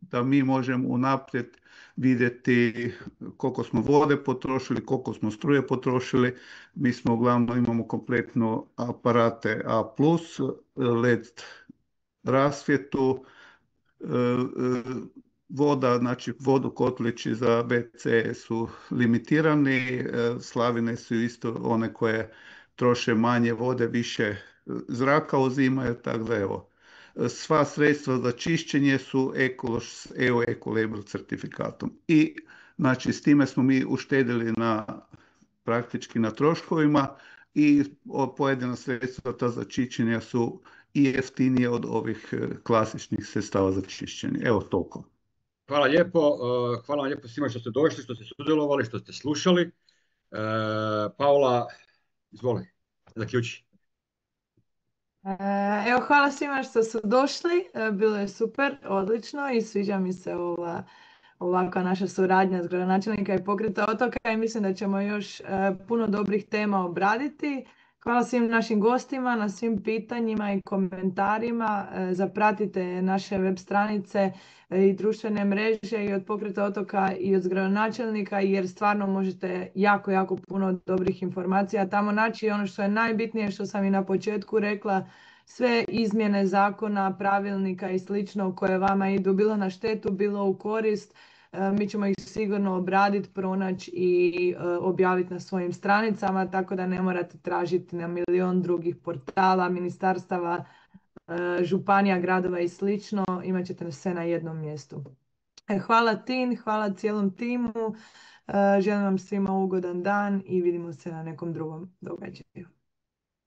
da mi možemo unaprijed vidjeti koliko smo vode potrošili, koliko smo struje potrošili. Mi smo uglavnom imamo kompletno aparate A+, LED rasvjetu, voda, znači vodokotlići za WC su limitirani, slavine su isto one koje troše manje vode, više zraka uzimaju, tako da evo. Sva sredstva za čišćenje su EU Eco Label certifikatom. I znači s time smo mi uštedili praktički na troškovima, i pojedina sredstva ta za čišćenje su i jeftinije od ovih klasičnih sredstava za čišćenje. Evo toliko. Hvala lijepo. Hvala vam lijepo svima što ste došli, što ste sudjelovali, što ste slušali. Paula, izvoli, zaključi. Evo, hvala svima što su došli, bilo je super, odlično i sviđa mi se ovakva naša suradnja s gradonačelnika i Pokreta otoka i mislim da ćemo još puno dobrih tema obraditi. Hvala svim našim gostima na svim pitanjima i komentarima. Zapratite naše web stranice i društvene mreže i od Pokreta otoka i od gradonačelnika jer stvarno možete jako, jako puno dobrih informacija tamo naći. Ono što je najbitnije, što sam i na početku rekla, sve izmjene zakona, pravilnika i slično koje vama idu bilo na štetu, bilo u korist, mi ćemo ih sigurno obraditi, pronaći i objaviti na svojim stranicama, tako da ne morate tražiti na milion drugih portala, ministarstava, županija, gradova i slično. Imat ćete sve na jednom mjestu. Hvala Tin, hvala cijelom timu. Želim vam svima ugodan dan i vidimo se na nekom drugom događaju.